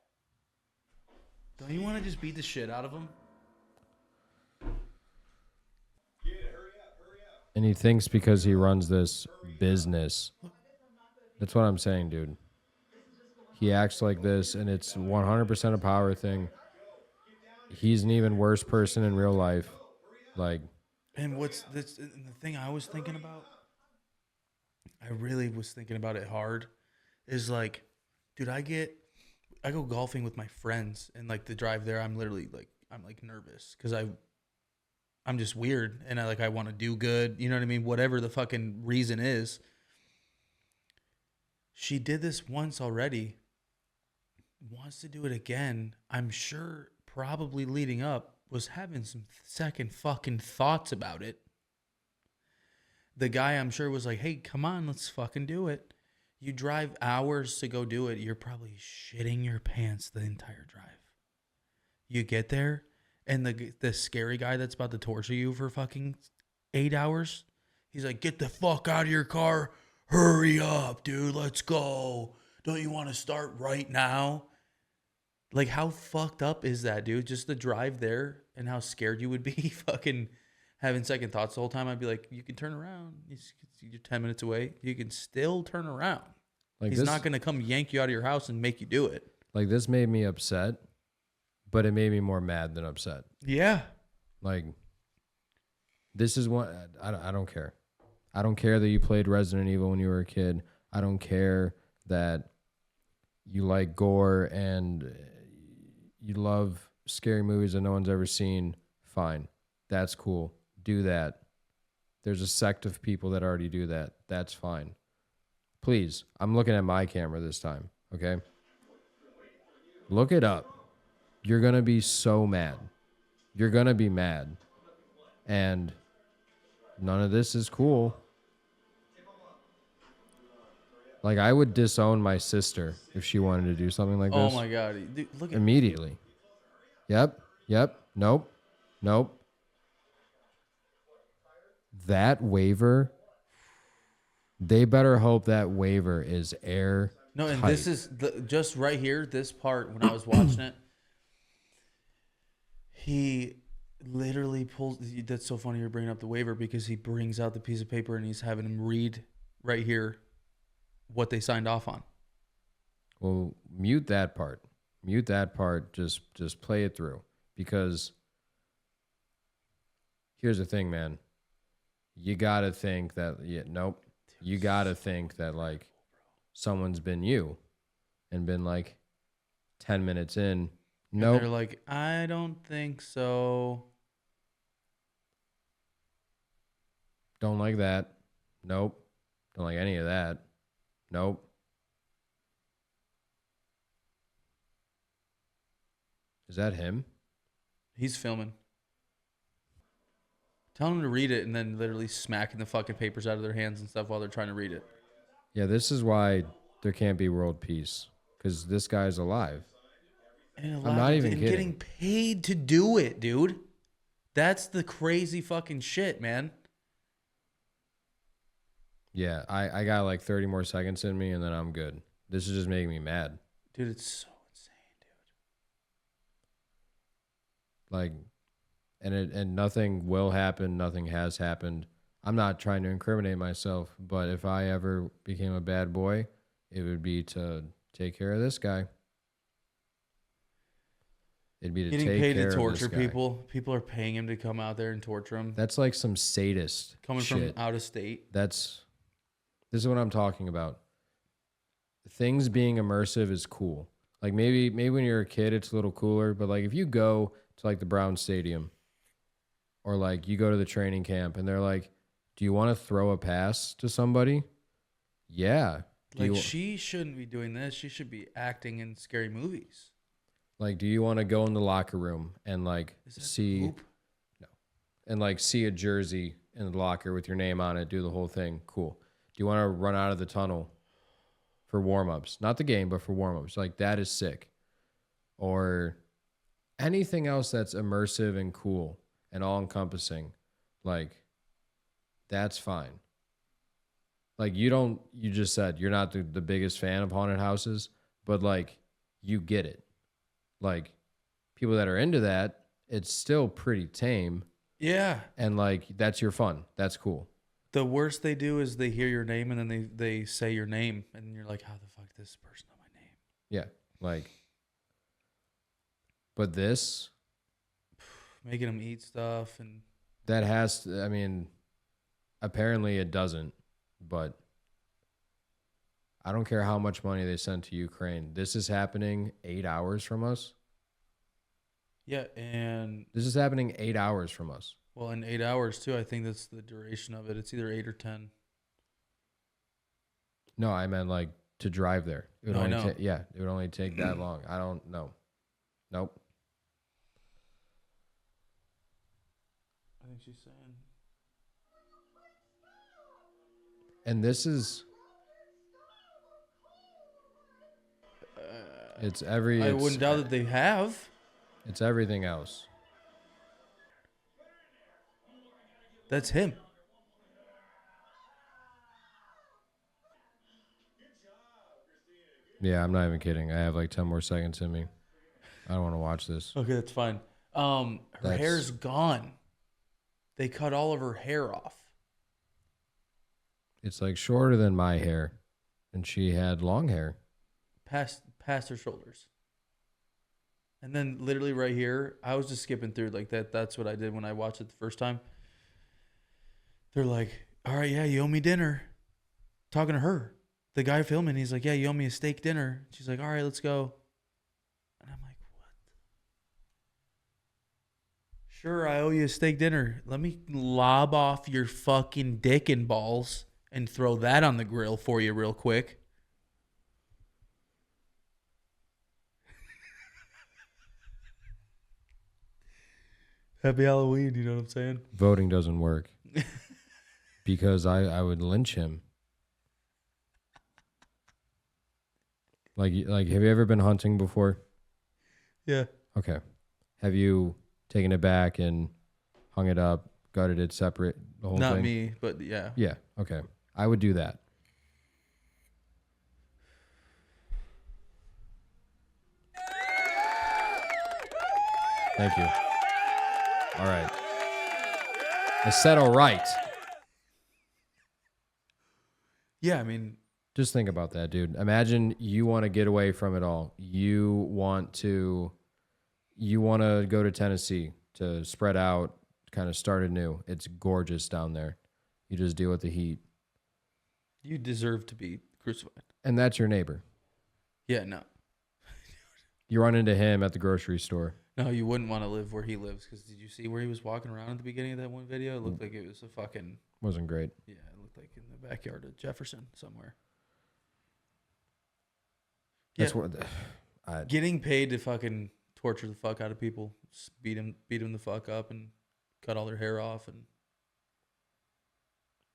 Don't you want to just beat the shit out of him? And he thinks because he runs this business. That's what I'm saying, dude. He acts like this, and it's 100% a power thing. He's an even worse person in real life. Like, And what's this? And the thing I was thinking about, I really was thinking about it hard, is like, dude, I go golfing with my friends, and like the drive there, I'm literally like, I'm like nervous because I'm just weird, and I want to do good. You know what I mean? Whatever the fucking reason is. She did this once already. Wants to do it again. I'm sure probably leading up was having some second fucking thoughts about it. The guy, I'm sure, was like, hey, come on, let's fucking do it. You drive hours to go do it. You're probably shitting your pants the entire drive. You get there, and the scary guy that's about to torture you for fucking 8 hours, he's like, get the fuck out of your car. Hurry up, dude. Let's go. Don't you want to start right now? Like, how fucked up is that, dude? Just the drive there and how scared you would be fucking having second thoughts the whole time. I'd be like, you can turn around. You're 10 minutes away. You can still turn around. like He's this, not going to come yank you out of your house and make you do it. like this made me upset, but it made me more mad than upset. Yeah. Like, this is what I don't care. I don't care that you played Resident Evil when you were a kid. I don't care that you like gore and you love scary movies that no one's ever seen. Fine. That's cool. Do that. There's a sect of people that already do that. That's fine. Please, I'm looking at my camera this time, okay? Look it up. You're going to be so mad. You're going to be mad. And none of this is cool. Like, I would disown my sister if she wanted to do something like Oh this. my God. Dude, look at Immediately. Yep. Nope. That waiver, they better hope that waiver is air. No, and this is just right here, this part, when I was watching it, he literally pulls. That's so funny you're bringing up the waiver, because he brings out the piece of paper and he's having him read right here what they signed off on. Well, mute that part. Mute that part. Just play it through. Because here's the thing, man. You got to think that, you got to think that, like, someone's been you and been, like, 10 minutes in. No, Nope. they're like, I don't think so. Don't like that. Nope. Don't like any of that. Nope. Is that him? He's filming. Tell him to read it and then literally smacking the fucking papers out of their hands and stuff while they're trying to read it. Yeah, this is why there can't be world peace. Because this guy's alive. And I'm not even and kidding. getting paid to do it, dude. That's the crazy fucking shit, man. Yeah, I got like 30 more seconds in me and then I'm good. This is just making me mad. Dude, it's so insane, dude. Like, and nothing will happen. Nothing has happened. I'm not trying to incriminate myself, but if I ever became a bad boy, it would be to take care of this guy. It'd be to Getting take paid care to of torture this guy. people. People are paying him to come out there and torture him. That's like some sadist Coming shit. from out of state. This is what I'm talking about. Things being immersive is cool. Like maybe when you're a kid, it's a little cooler. But like if you go to like the Brown Stadium, or like you go to the training camp, and they're like, "Do you want to throw a pass to somebody?" Yeah. Like, she shouldn't be doing this. She should be acting in scary movies. Like, do you want to go in the locker room and like Is that see hoop? and like see a jersey in the locker with your name on it, do the whole thing? Cool. Do you want to run out of the tunnel for warm-ups? Not the game, but for warm-ups. Like, that is sick. Or anything else that's immersive and cool. and all encompassing, like that's fine. Like you just said you're not the biggest fan of haunted houses, but like you get it. Like people that are into that, it's still pretty tame. Yeah. And like that's your fun. That's cool. The worst they do is they hear your name and then they say your name and you're like, how the fuck does this person know my name? Yeah. Like, but this, Making them eat stuff and that has to, I mean, apparently it doesn't, but I don't care how much money they send to Ukraine. This is happening 8 hours from us. yeah, and This is happening 8 hours from us. well, in 8 hours too. I think that's the duration of it. It's either 8 or 10. No, I meant like to drive there. It would No, I only know. yeah, it would only take that long. I don't know. Nope. I think she's saying. And this is it's every I it's, wouldn't doubt that they have. it's everything else. That's him. Yeah, I'm not even kidding. I have like 10 more seconds in me. I don't want to watch this. Okay, that's fine. Her That's- hair's gone. They cut all of her hair off. It's like shorter than my hair, and she had long hair. Past her shoulders. And then literally right here, I was just skipping through like that. That's what I did when I watched it the first time. They're like, all right, yeah, you owe me dinner. Talking to her. The guy filming, he's like, yeah, you owe me a steak dinner. She's like, all right, let's go. And I'm like, what? Sure, I owe you a steak dinner. Let me lob off your fucking dick and balls and throw that on the grill for you real quick. Happy Halloween, you know what I'm saying? Voting doesn't work because I would lynch him. Like, have you ever been hunting before? Yeah. Okay. Have you taken it back and hung it up, gutted it separate, the whole Not thing? me, but yeah. Yeah. Okay. I would do that. Thank you. All right. I said all right. Yeah, I mean, Just think about that, dude. Imagine you want to get away from it all. You want to go to Tennessee to spread out, kind of start anew. It's gorgeous down there. You just deal with the heat. you deserve to be crucified. And that's your neighbor. Yeah, no. You run into him at the grocery store. No, you wouldn't want to live where he lives because did you see where he was walking around at the beginning of that one video? It looked like it was a fucking, Wasn't great. yeah, it looked like in the backyard of Jefferson somewhere. That's Yeah. what Getting paid to fucking torture the fuck out of people, just beat them the fuck up and cut all their hair off. And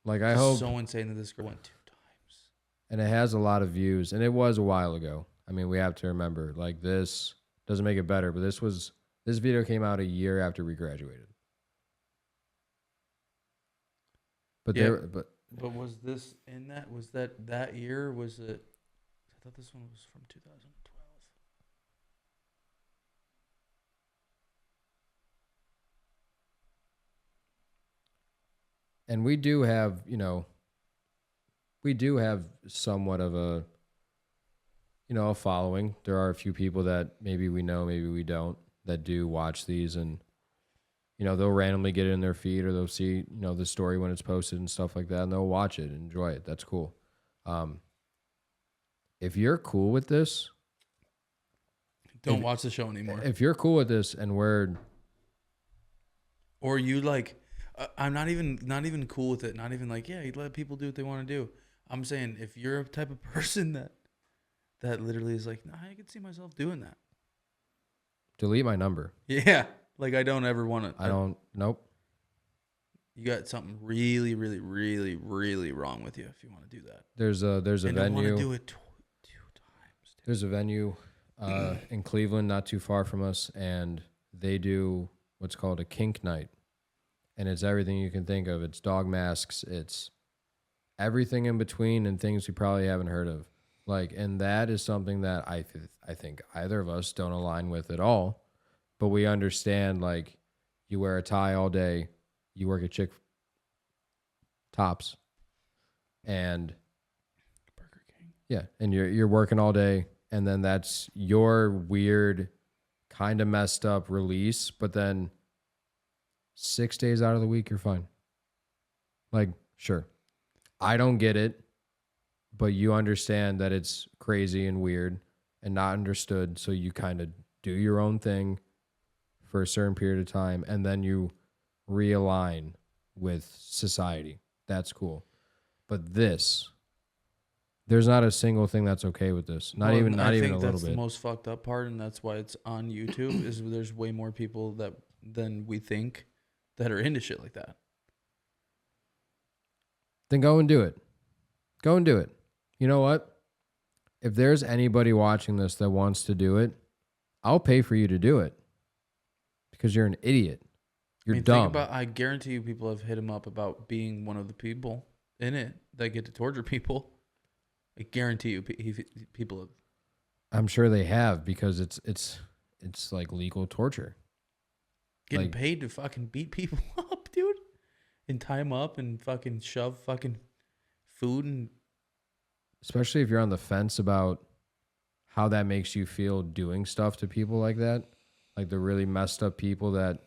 like I it's hope so insane that this girl went 2 times. and it has a lot of views, and it was a while ago. I mean, we have to remember, like, this doesn't make it better, but this video came out a year after we graduated. But Yeah. but was this in that? Was that year? Was it? I thought this one was from 2012. and we do have, somewhat of a, a following. There are a few people that maybe we know, maybe we don't, that do watch these, and they'll randomly get it in their feed, or they'll see, the story when it's posted and stuff like that, and they'll watch it and enjoy it. That's cool. If you're cool with this, Don't watch the show anymore. if you're cool with this, and we're Or you like, I'm not even cool with it. Not even like, yeah, you let people do what they want to do. I'm saying if you're a type of person that literally is like, nah, I could see myself doing that. delete my number. Yeah, like I don't ever want to. I don't. Nope. You got something really, really, really, really wrong with you if you want to do that. There's a And I want venue. to do it two times. Dude. There's a venue in Cleveland, not too far from us, and they do what's called a kink night. and it's everything you can think of. It's dog masks. It's everything in between and things we probably haven't heard of. Like, and that is something that I think either of us don't align with at all. But we understand, like, you wear a tie all day, you work at Tops, and Burger King. yeah, and you're working all day, and then that's your weird, kind of messed up release. But then 6 days out of the week, you're fine. Like, sure, I don't get it, but you understand that it's crazy and weird and not understood. So you kind of do your own thing for a certain period of time, and then you realign with society. That's cool. But there's not a single thing that's okay with this. Not even a little bit. I think that's the most fucked up part, and that's why it's on YouTube. Is there's way more people than we think that are into shit like that. Then go and do it. Go and do it. You know what? If there's anybody watching this that wants to do it, I'll pay for you to do it because you're an idiot. You're dumb. I guarantee you people have hit him up about being one of the people in it that get to torture people. I guarantee you people have. I'm sure they have because it's like legal torture. Getting Like, paid to fucking beat people up, dude. And tie them up and fucking shove fucking food and... especially if you're on the fence about how that makes you feel doing stuff to people like that. Like the really messed up people that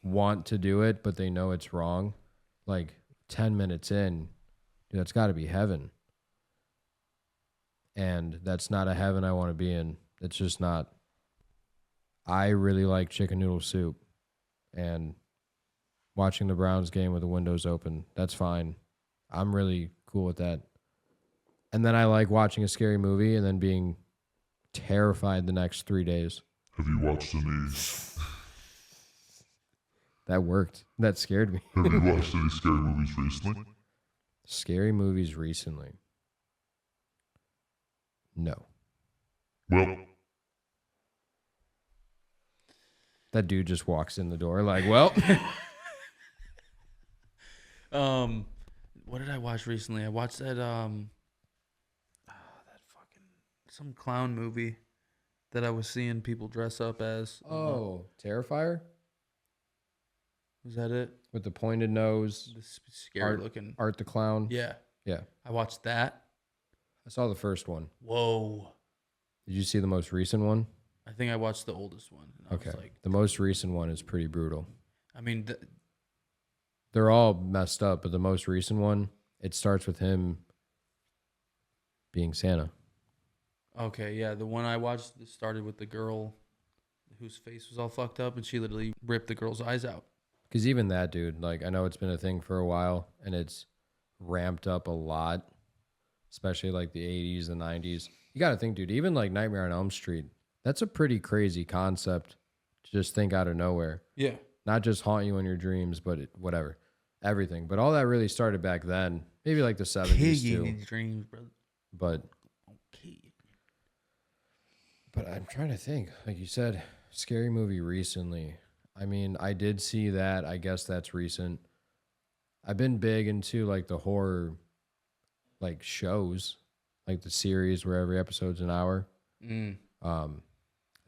want to do it, but they know it's wrong. Like 10 minutes in, dude, that's got to be heaven. And that's not a heaven I want to be in. It's just not. I really like chicken noodle soup. And watching the Browns game with the windows open, that's fine. I'm really cool with that. And then I like watching a scary movie and then being terrified the next 3 days. Have you watched any? That worked. That scared me. Have you watched any scary movies recently? Scary movies recently? No. Well, That dude just walks in the door like, well, what did I watch recently? I watched that that fucking some clown movie that I was seeing people dress up as. oh, Terrifier Was that it? with the pointed nose, This scary looking. Art the Clown. Yeah, Yeah. I watched that. I saw the first one. Whoa. Did you see the most recent one? I think I watched the oldest one. And I Okay. was like, The most recent one is pretty brutal. I mean, They're all messed up, but the most recent one, it starts with him being Santa. okay, yeah, the one I watched started with the girl whose face was all fucked up, and she literally ripped the girl's eyes out. Because even that dude, like, I know it's been a thing for a while, and it's ramped up a lot, especially like the 80s and 90s. You got to think, dude, even like Nightmare on Elm Street, that's a pretty crazy concept to just think out of nowhere. Yeah. Not just haunt you in your dreams, but whatever, everything. But all that really started back then, maybe like the 70s Kill you too. in your dreams, brother. But Okay. I'm trying to think. Like you said, scary movie recently. I mean, I did see that. I guess that's recent. I've been big into like the horror, like shows, like the series where every episode's an hour. I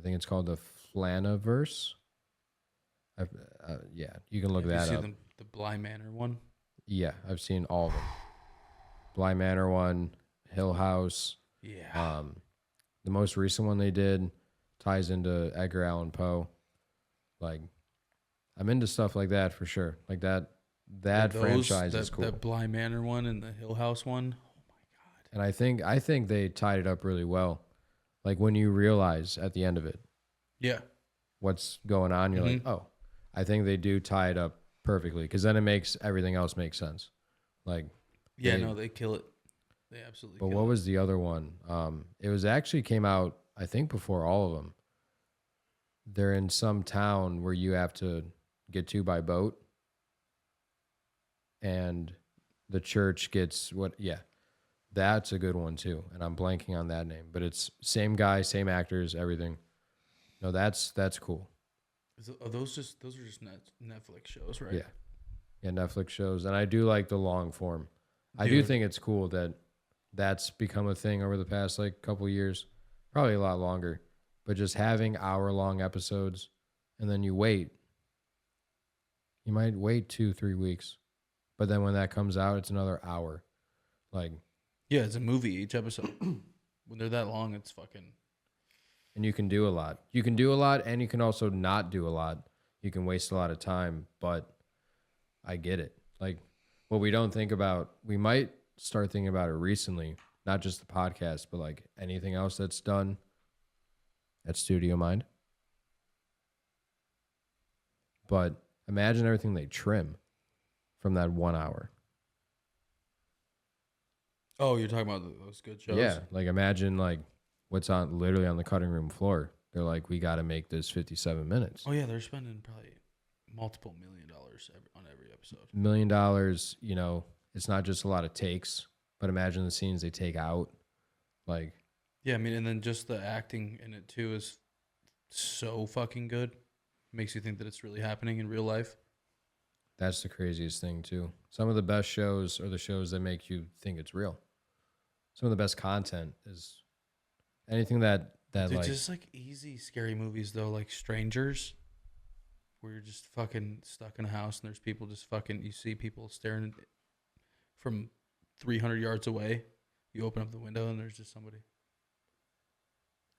think it's called the Flaniverse. Yeah, you can look Have that you up. seen the Bly Manor one? Yeah, I've seen all of them. Bly Manor one, Hill House. Yeah. The most recent one they did ties into Edgar Allan Poe. Like, I'm into stuff like that for sure. Like that franchise is cool. That Bly Manor one and the Hill House one. Oh my god. And I think they tied it up really well. Like when you realize at the end of it Yeah. what's going on, you're like, oh, I think they do tie it up perfectly because then it makes everything else make sense. Like, Yeah, no, they kill it. They absolutely but kill what it. was the other one? It was actually came out, I think, before all of them. They're in some town where you have to get to by boat. And the church gets that's a good one too. And I'm blanking on that name, but it's same guy, same actors, everything. No, that's cool. Those are just Netflix shows, right? Yeah. Yeah, Netflix shows. And I do like the long form. I do Dude. think it's cool that that's become a thing over the past like couple years, probably a lot longer. But just having hour-long episodes, and then you wait. You might wait 2-3 weeks, but then when that comes out, it's another hour. Like, Yeah, it's a movie each episode. When they're that long, it's fucking. and you can do a lot. You can do a lot, and you can also not do a lot. You can waste a lot of time, but I get it. Like, what we don't think about, we might start thinking about it recently, not just the podcast, but like anything else that's done at Studio Mind. But imagine everything they trim from that 1 hour. Oh, you're talking about those good shows? Yeah, like imagine like what's on literally on the cutting room floor. They're like, we got to make this 57 minutes. Oh yeah, they're spending probably multiple $1 million on every episode. $1 million, you know, it's not just a lot of takes, but imagine the scenes they take out. Like, Yeah, I mean, and then just the acting in it too is so fucking good. Makes you think that it's really happening in real life. that's the craziest thing too. Some of the best shows are the shows that make you think it's real. Some of the best content is anything that Dude, like just like easy scary movies though, like Strangers, where you're just fucking stuck in a house and there's people just fucking. You see people staring from 300 yards away. You open up the window and there's just somebody.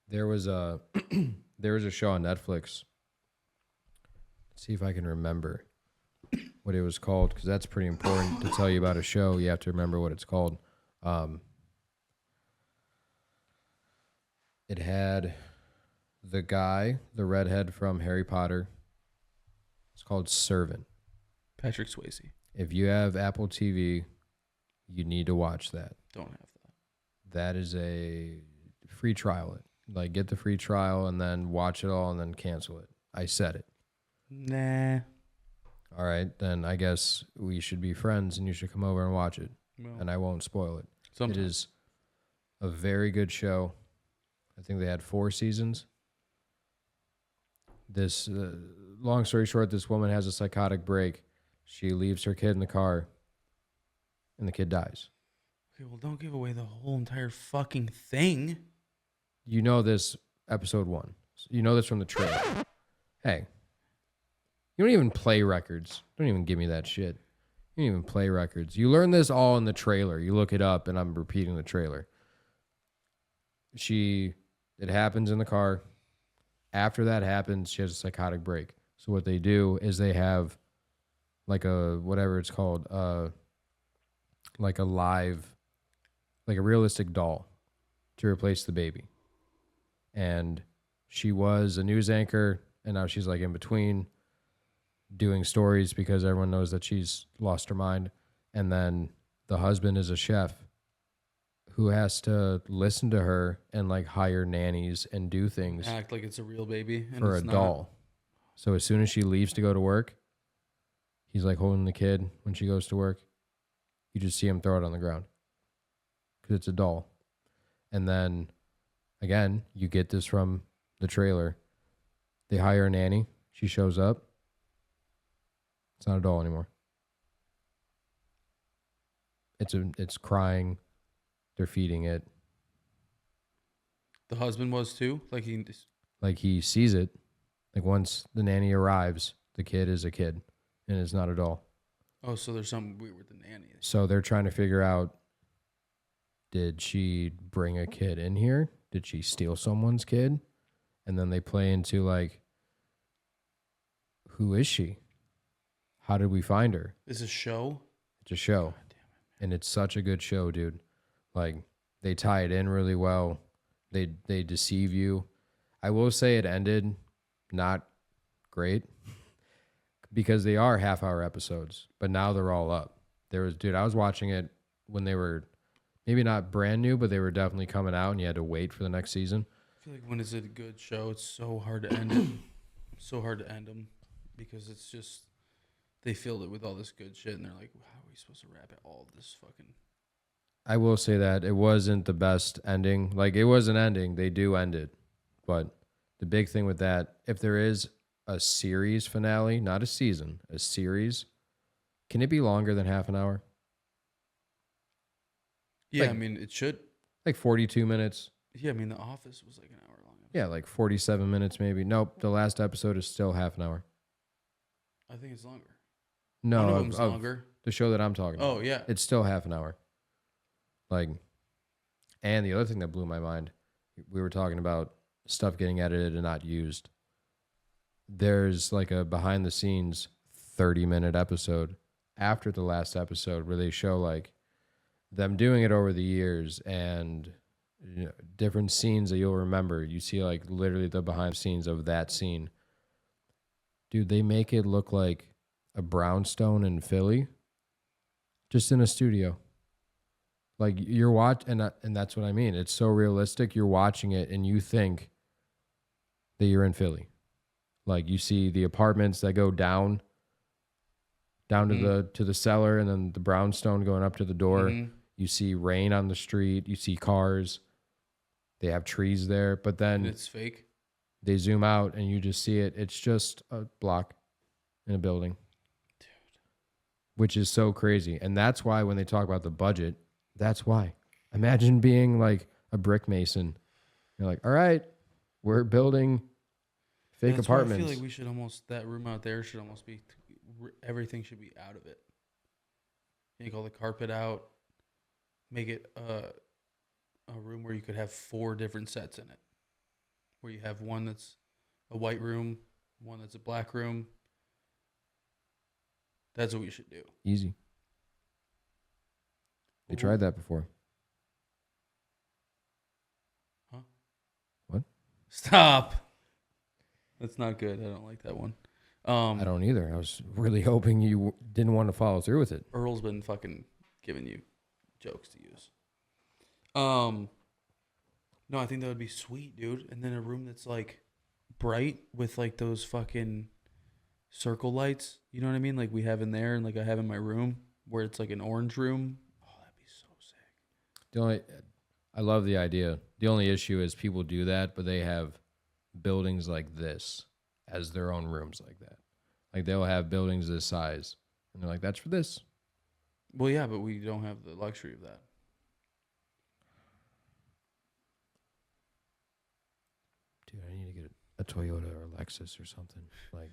there was a there was a show on Netflix. Let's see if I can remember what it was called, because that's pretty important to tell you about a show. You have to remember what it's called. It had the guy, the redhead from Harry Potter. It's called Servant. Patrick Swayze. If you have Apple TV, you need to watch that. Don't have that. That is a free trial. It like get the free trial and then watch it all and then cancel it. I said it. Nah. All right, then I guess we should be friends and you should come over and watch it. Well, And I won't spoil it. sometimes. It is a very good show. I think they had 4 seasons. This, long story short, this woman has a psychotic break. She leaves her kid in the car, and the kid dies. Okay, well, don't give away the whole entire fucking thing. You know this episode 1. You know this from the trailer. Hey, you don't even play records. Don't even give me that shit. You don't even play records. You learn this all in the trailer. You look it up, and I'm repeating the trailer. It happens in the car. After that happens, she has a psychotic break. So what they do is they have like a, whatever it's called, like a realistic doll to replace the baby. And she was a news anchor, and now she's like in between doing stories because everyone knows that she's lost her mind. And then the husband is a chef who has to listen to her and like hire nannies and do things Act like it's a real baby. And for a it's not. doll. So as soon as she leaves to go to work, he's like holding the kid when she goes to work. You just see him throw it on the ground because it's a doll. And then again, you get this from the trailer. They hire a nanny. She shows up. It's not a doll anymore. It's crying. They're feeding it. The husband was too. Like he. Like he sees it. Like once the nanny arrives, the kid is a kid and it's not a doll. Oh, so there's something weird with the nanny. So they're trying to figure out, did she bring a kid in here? Did she steal someone's kid? And then they play into like, who is she? How did we find her? Is a show? It's a show. And it's such a good show, dude. Like they tie it in really well. They deceive you. I will say it ended not great because they are half-hour episodes, but now they're all up. I was watching it when they were maybe not brand new, but they were definitely coming out and you had to wait for the next season. I feel like when it's a good show, it's so hard to end it. So hard to end them because it's just they filled it with all this good shit and they're like, how are we supposed to wrap it all this fucking. I will say that it wasn't the best ending. Like it was an ending. They do end it. But the big thing with that, if there is a series finale, not a season, a series, Can it be longer than half an hour? Yeah, Like- I mean, it should. Like 42 minutes? Yeah, I mean, The Office was like an hour long. Yeah, like 47 minutes maybe. Nope, the last episode is still half an hour. I think it's longer. No, One of of them's longer. the show that I'm talking about. Oh, yeah. It's still half an hour. Like, and the other thing that blew my mind, we were talking about stuff getting edited and not used. There's like a behind the scenes 30-minute episode after the last episode where they show like them doing it over the years and different scenes that you'll remember. You see like literally the behind the scenes of that scene. Dude, they make it look like a brownstone in Philly, just in a studio. Like you're and that's what I mean. It's so realistic. You're watching it and you think that you're in Philly. Like you see the apartments that go down to the cellar, and then the brownstone going up to the door. Mhm. You see rain on the street. You see cars. They have trees there, but then And it's fake. they zoom out and you just see it. It's just a block in a building. Dude. Which is so crazy. And that's why when they talk about the budget, that's why. Imagine being like a brick mason. You're like, all right, we're building fake That's why apartments. I feel like we should almost, that room out there should almost be, everything should be out of it. Take all the carpet out, make it a room where you could have 4 different sets in it. Where you have one that's a white room, one that's a black room. That's what we should do. Easy. They tried that before. Huh? What? Stop. That's not good. I don't like that one. I don't either. I was really hoping you didn't want to follow through with it. Earl's been fucking giving you jokes to use. No, I think that would be sweet, dude. And then a room that's like bright with like those fucking circle lights. You know what I mean? Like we have in there and like I have in my room where it's like an orange room. Oh, that'd be so sick. I love the idea. The only issue is people do that, but they have buildings like this as their own rooms like that. Like they'll have buildings this size, and they're like, "That's for this." Well, yeah, but we don't have the luxury of that. Dude, I need to get a Toyota or a Lexus or something. Like,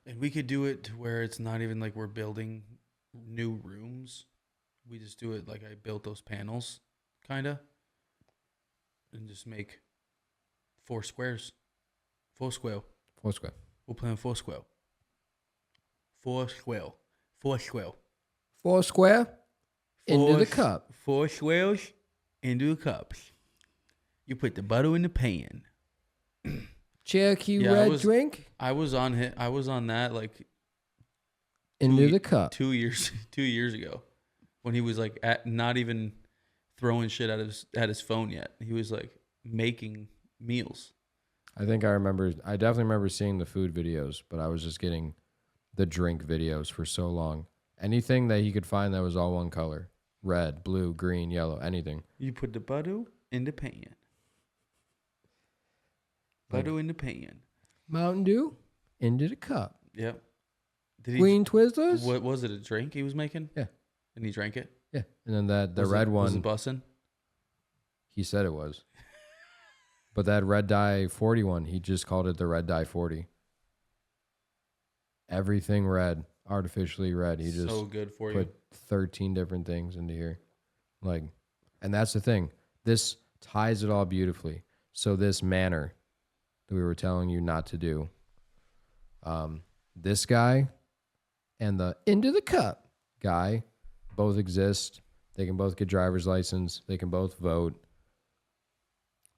And we could do it to where it's not even like we're building new rooms. We just do it like I built those panels, kind of. And just make 4 squares. 4 square. Foursquare. We'll play on 4 square. 4 square. 4 square. Foursquare into the cup. 4 squares into the cups. You put the butter in the pan. Cherokee Yeah, red drink I was on that like into the cup. 2 years ago, when he was like not even throwing shit at his phone yet. He was like making meals. I think I definitely remember seeing the food videos, but I was just getting the drink videos for so long. Anything that he could find that was all one color. Red, blue, green, yellow, anything. You put the butter in the pan. Butter in the pan. Mountain Dew into the cup. Yep. Did Green Twizzlers. What was it? A drink he was making? Yeah. And he drank it. Yeah, and then the Was red it, one. Was it bussin'? He said it was. But that red dye 40 one, he just called it the red dye 40. Everything red, artificially red. He just So good for you. put 13 different things into here. Like, and that's the thing. This ties it all beautifully. So this manor that we were telling you not to do, this guy and the into the cup guy both exist. They can both get driver's license. They can both vote.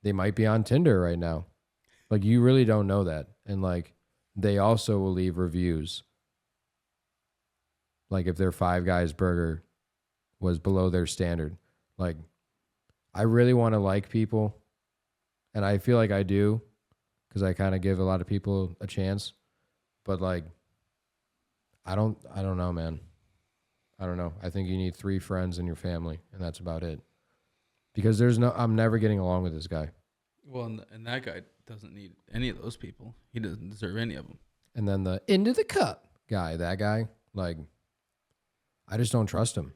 They might be on Tinder right now. Like, you really don't know that. And like, they also will leave reviews. Like if their Five Guys burger was below their standard. Like, I really want to like people. And I feel like I do, because I kind of give a lot of people a chance. But like, I don't know, man. I don't know. I think you need 3 friends in your family, and that's about it. Because I'm never getting along with this guy. Well, and that guy doesn't need any of those people. He doesn't deserve any of them. And then the into the cup guy, that guy, like, I just don't trust him.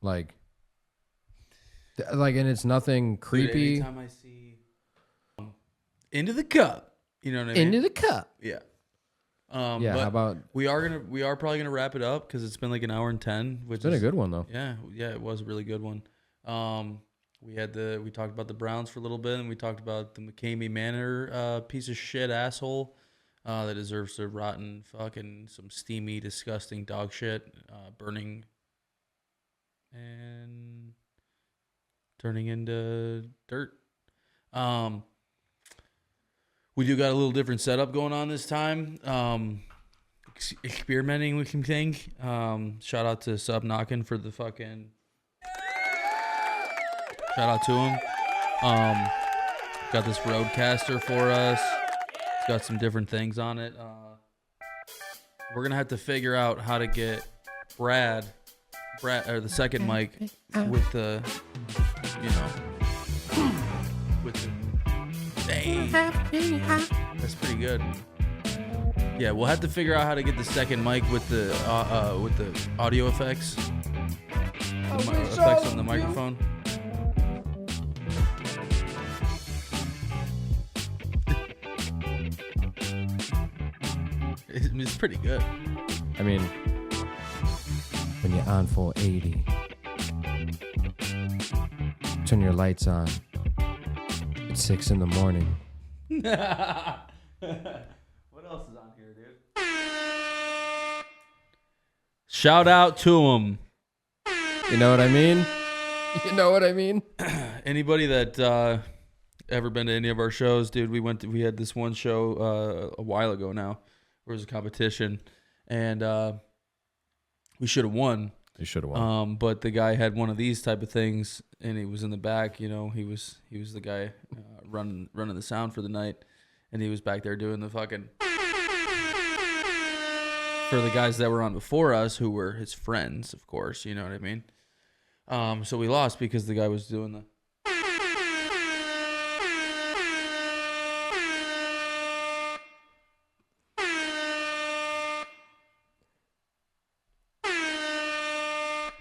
Like, and it's nothing creepy. Dude, anytime I see into the cup, you know what I mean? Into the cup. Yeah. Yeah. But How about? we are probably gonna wrap it up because it's been like an hour and 10, which It's been is a good one though. Yeah, it was a really good one. We talked about the Browns for a little bit, and we talked about the McKamey Manor piece of shit asshole that deserves to rot in fucking some steamy, disgusting dog shit, burning and turning into dirt. We do got a little different setup going on this time. Experimenting with some things. Shout out to Sub Knockin' for the fucking. Shout out to him. Got this Roadcaster for us. It's got some different things on it. We're gonna have to figure out how to get Brad, or the second mic with the, with the. Dang. That's pretty good. Yeah, we'll have to figure out how to get the second mic with the audio effects. Effects on the microphone. It's pretty good. I mean, when you're on 480, turn your lights on at 6 in the morning. What else is on here, dude? Shout out to him. You know what I mean? You know what I mean? Anybody that ever been to any of our shows, dude? We had this one show a while ago now. Where it was a competition, and we should have won. You should have won. But the guy had one of these type of things, and he was in the back. He was the guy running the sound for the night, and he was back there doing the fucking for the guys that were on before us, who were his friends, of course. You know what I mean? So we lost because the guy was doing the.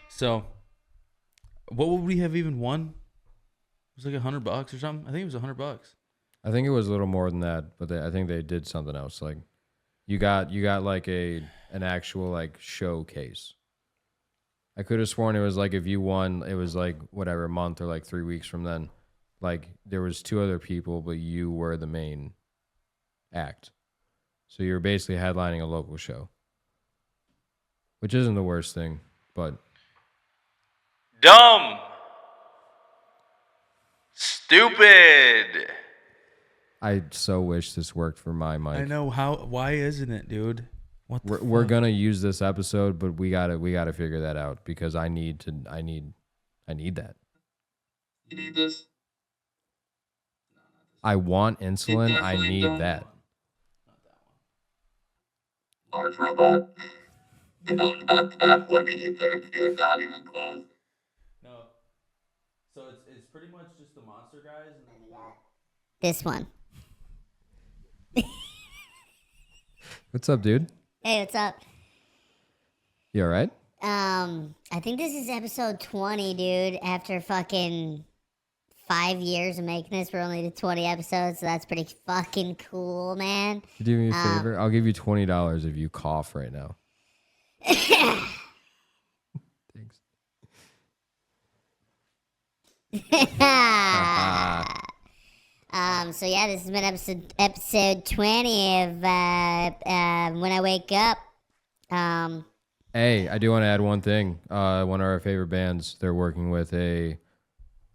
So, what would we have even won? It was like $100 or something. I think it was $100. I think it was a little more than that, but I think they did something else. Like, you got like an actual like showcase. I could have sworn it was like if you won, it was like whatever month or like 3 weeks from then. Like there was 2 other people, but you were the main act. So you were basically headlining a local show, which isn't the worst thing, but. Dumb. Stupid. I so wish this worked for my mic. I know why isn't it, dude? What the We're gonna use this episode, but we gotta figure that out because I need that. You need this? I want insulin. I need that. Large robot. No, not that. What do you think? You're not even close. No. So it's pretty much just the monster guys and then This one. What's up, dude? Hey, what's up? You all right? I think this is episode 20, dude. After fucking 5 years of making this, we're only to 20 episodes, so that's pretty fucking cool, man. You do me a favor? I'll give you $20 if you cough right now. Thanks. So yeah, this has been episode 20 of When I Wake Up. Hey, I do want to add one thing. One of our favorite bands, they're working with a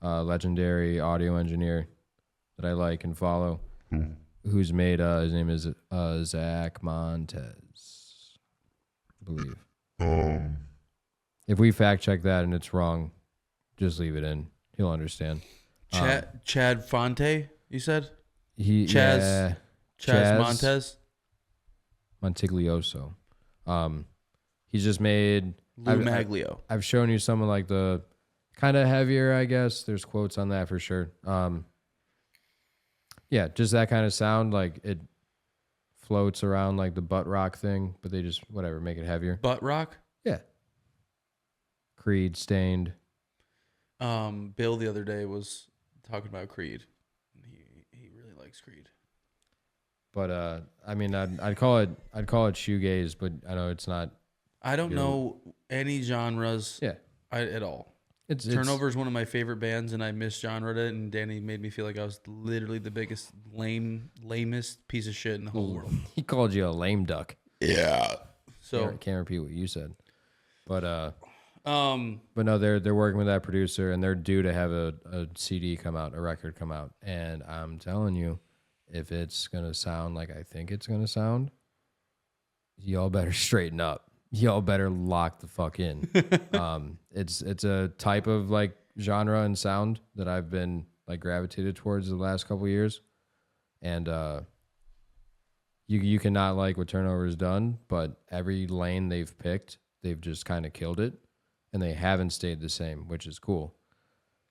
legendary audio engineer that I like and follow, who's made, his name is Zach Montez, I believe. If we fact check that and it's wrong, just leave it in. He'll understand. Chad Fonte, you said? Chaz Montez? Montiglioso. He's just made Lou Maglio. I've shown you some of like the kind of heavier, I guess. There's quotes on that for sure. Yeah, just that kind of sound, like it floats around like the butt rock thing, but they just whatever make it heavier. Butt rock. Yeah. Creed, Stained. Bill the other day was talking about Creed. He really likes Creed. But I mean, I'd call it shoegaze, but I know it's not. I don't know any genres. Yeah. At all. It's Turnover is one of my favorite bands, and I misgenred it. And Danny made me feel like I was literally the biggest lamest piece of shit in the whole world. He called you a lame duck. Yeah. So Can't repeat what you said, but no, they're working with that producer, and they're due to have a CD come out, a record come out, and I'm telling you, if it's gonna sound like I think it's gonna sound, y'all better straighten up. Y'all better lock the fuck in. It's a type of like genre and sound that I've been like gravitated towards the last couple of years, and you cannot like what Turnover has done, but every lane they've picked, they've just kind of killed it, and they haven't stayed the same, which is cool.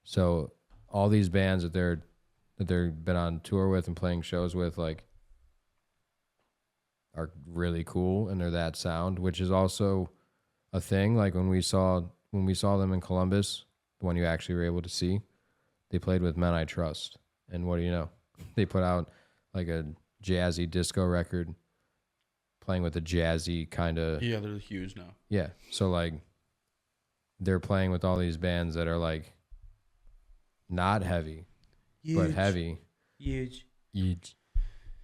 So all these bands that they've been on tour with and playing shows with, like, are really cool, and they're that sound, which is also a thing. Like when we saw them in Columbus, the one you actually were able to see, they played with Men I Trust, and what do you know? They put out like a jazzy disco record, playing with a jazzy kind of. yeah, they're huge now. Yeah, so like they're playing with all these bands that are like not heavy, but heavy. Huge.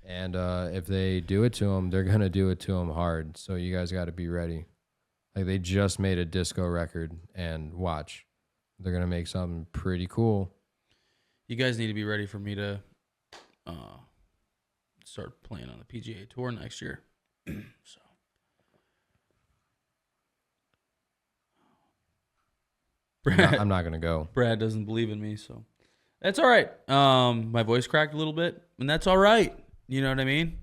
And if they do it to them, they're gonna do it to them hard. So you guys got to be ready. Like they just made a disco record, and watch, they're gonna make something pretty cool. You guys need to be ready for me to start playing on the PGA Tour next year. So. I'm not gonna go. Brad doesn't believe in me, so that's all right. My voice cracked a little bit, and that's all right. You know what I mean?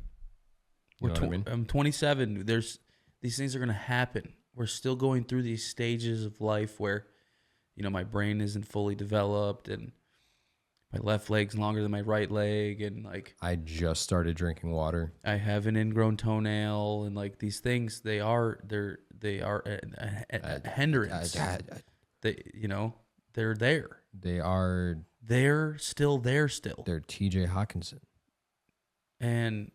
You know what I mean? I'm 27. These things are gonna happen. We're still going through these stages of life where, my brain isn't fully developed, and my left leg's longer than my right leg, and like I just started drinking water. I have an ingrown toenail, and like these things, they are a hindrance. They're there. They're still there still. They're TJ Hawkinson. And,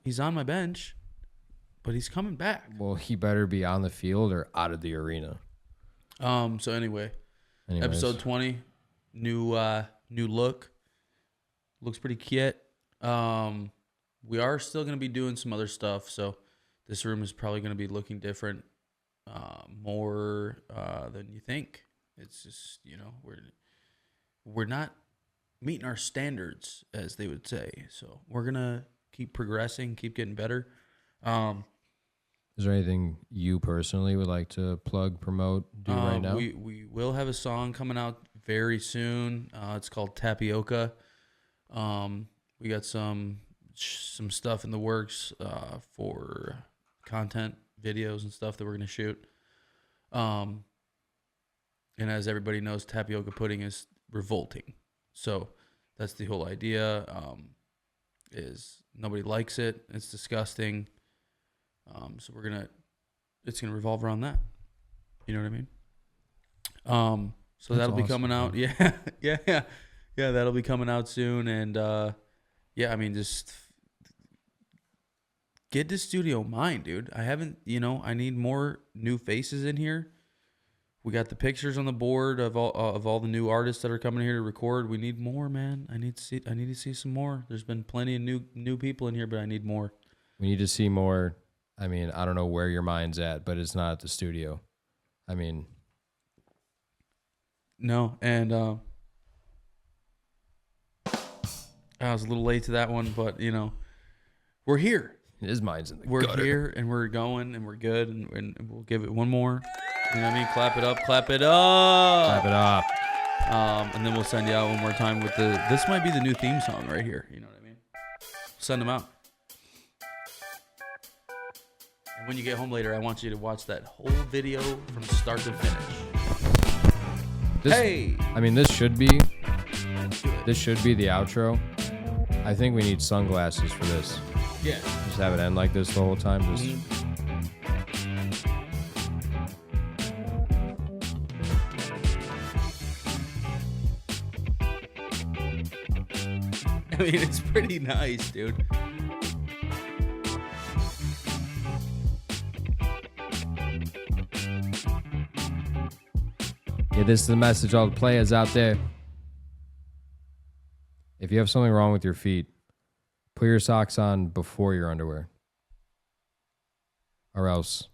he's on my bench, but he's coming back. Well, he better be on the field or out of the arena. So anyway, episode 20, new look. Looks pretty cute. We are still going to be doing some other stuff, so this room is probably going to be looking different more than you think. It's just, we're not meeting our standards, as they would say. So we're going to keep progressing, keep getting better. Is there anything you personally would like to plug, promote, do right now? We will have a song coming out very soon. It's called Tapioca. We got some stuff in the works for content, videos and stuff that we're going to shoot. And as everybody knows, tapioca pudding is revolting. So that's the whole idea. Is nobody likes it. It's disgusting. So it's gonna revolve around that. You know what I mean? So That's that'll be awesome, coming out. man. Yeah. That'll be coming out soon. And just get the studio mine, dude. I need more new faces in here. We got the pictures on the board of all the new artists that are coming here to record. We need more, man. I need to see some more. There's been plenty of new people in here, but I need more. We need to see more. I mean, I don't know where your mind's at, but it's not at the studio. I mean, no, and I was a little late to that one, but we're here. his mind's in the We're gutter. here and we're going and we're good, and we'll give it one more. You know what I mean? Clap it up, clap it up. Clap it up. And then we'll send you out one more time with this might be the new theme song right here. You know what I mean? Send them out. And when you get home later, I want you to watch that whole video from start to finish. Hey! I mean, this should be the outro. I think we need sunglasses for this. Yeah. Just have it end like this the whole time. Just I mean, it's pretty nice, dude. yeah, this is the message all the players out there. If you have something wrong with your feet, put your socks on before your underwear. Or else.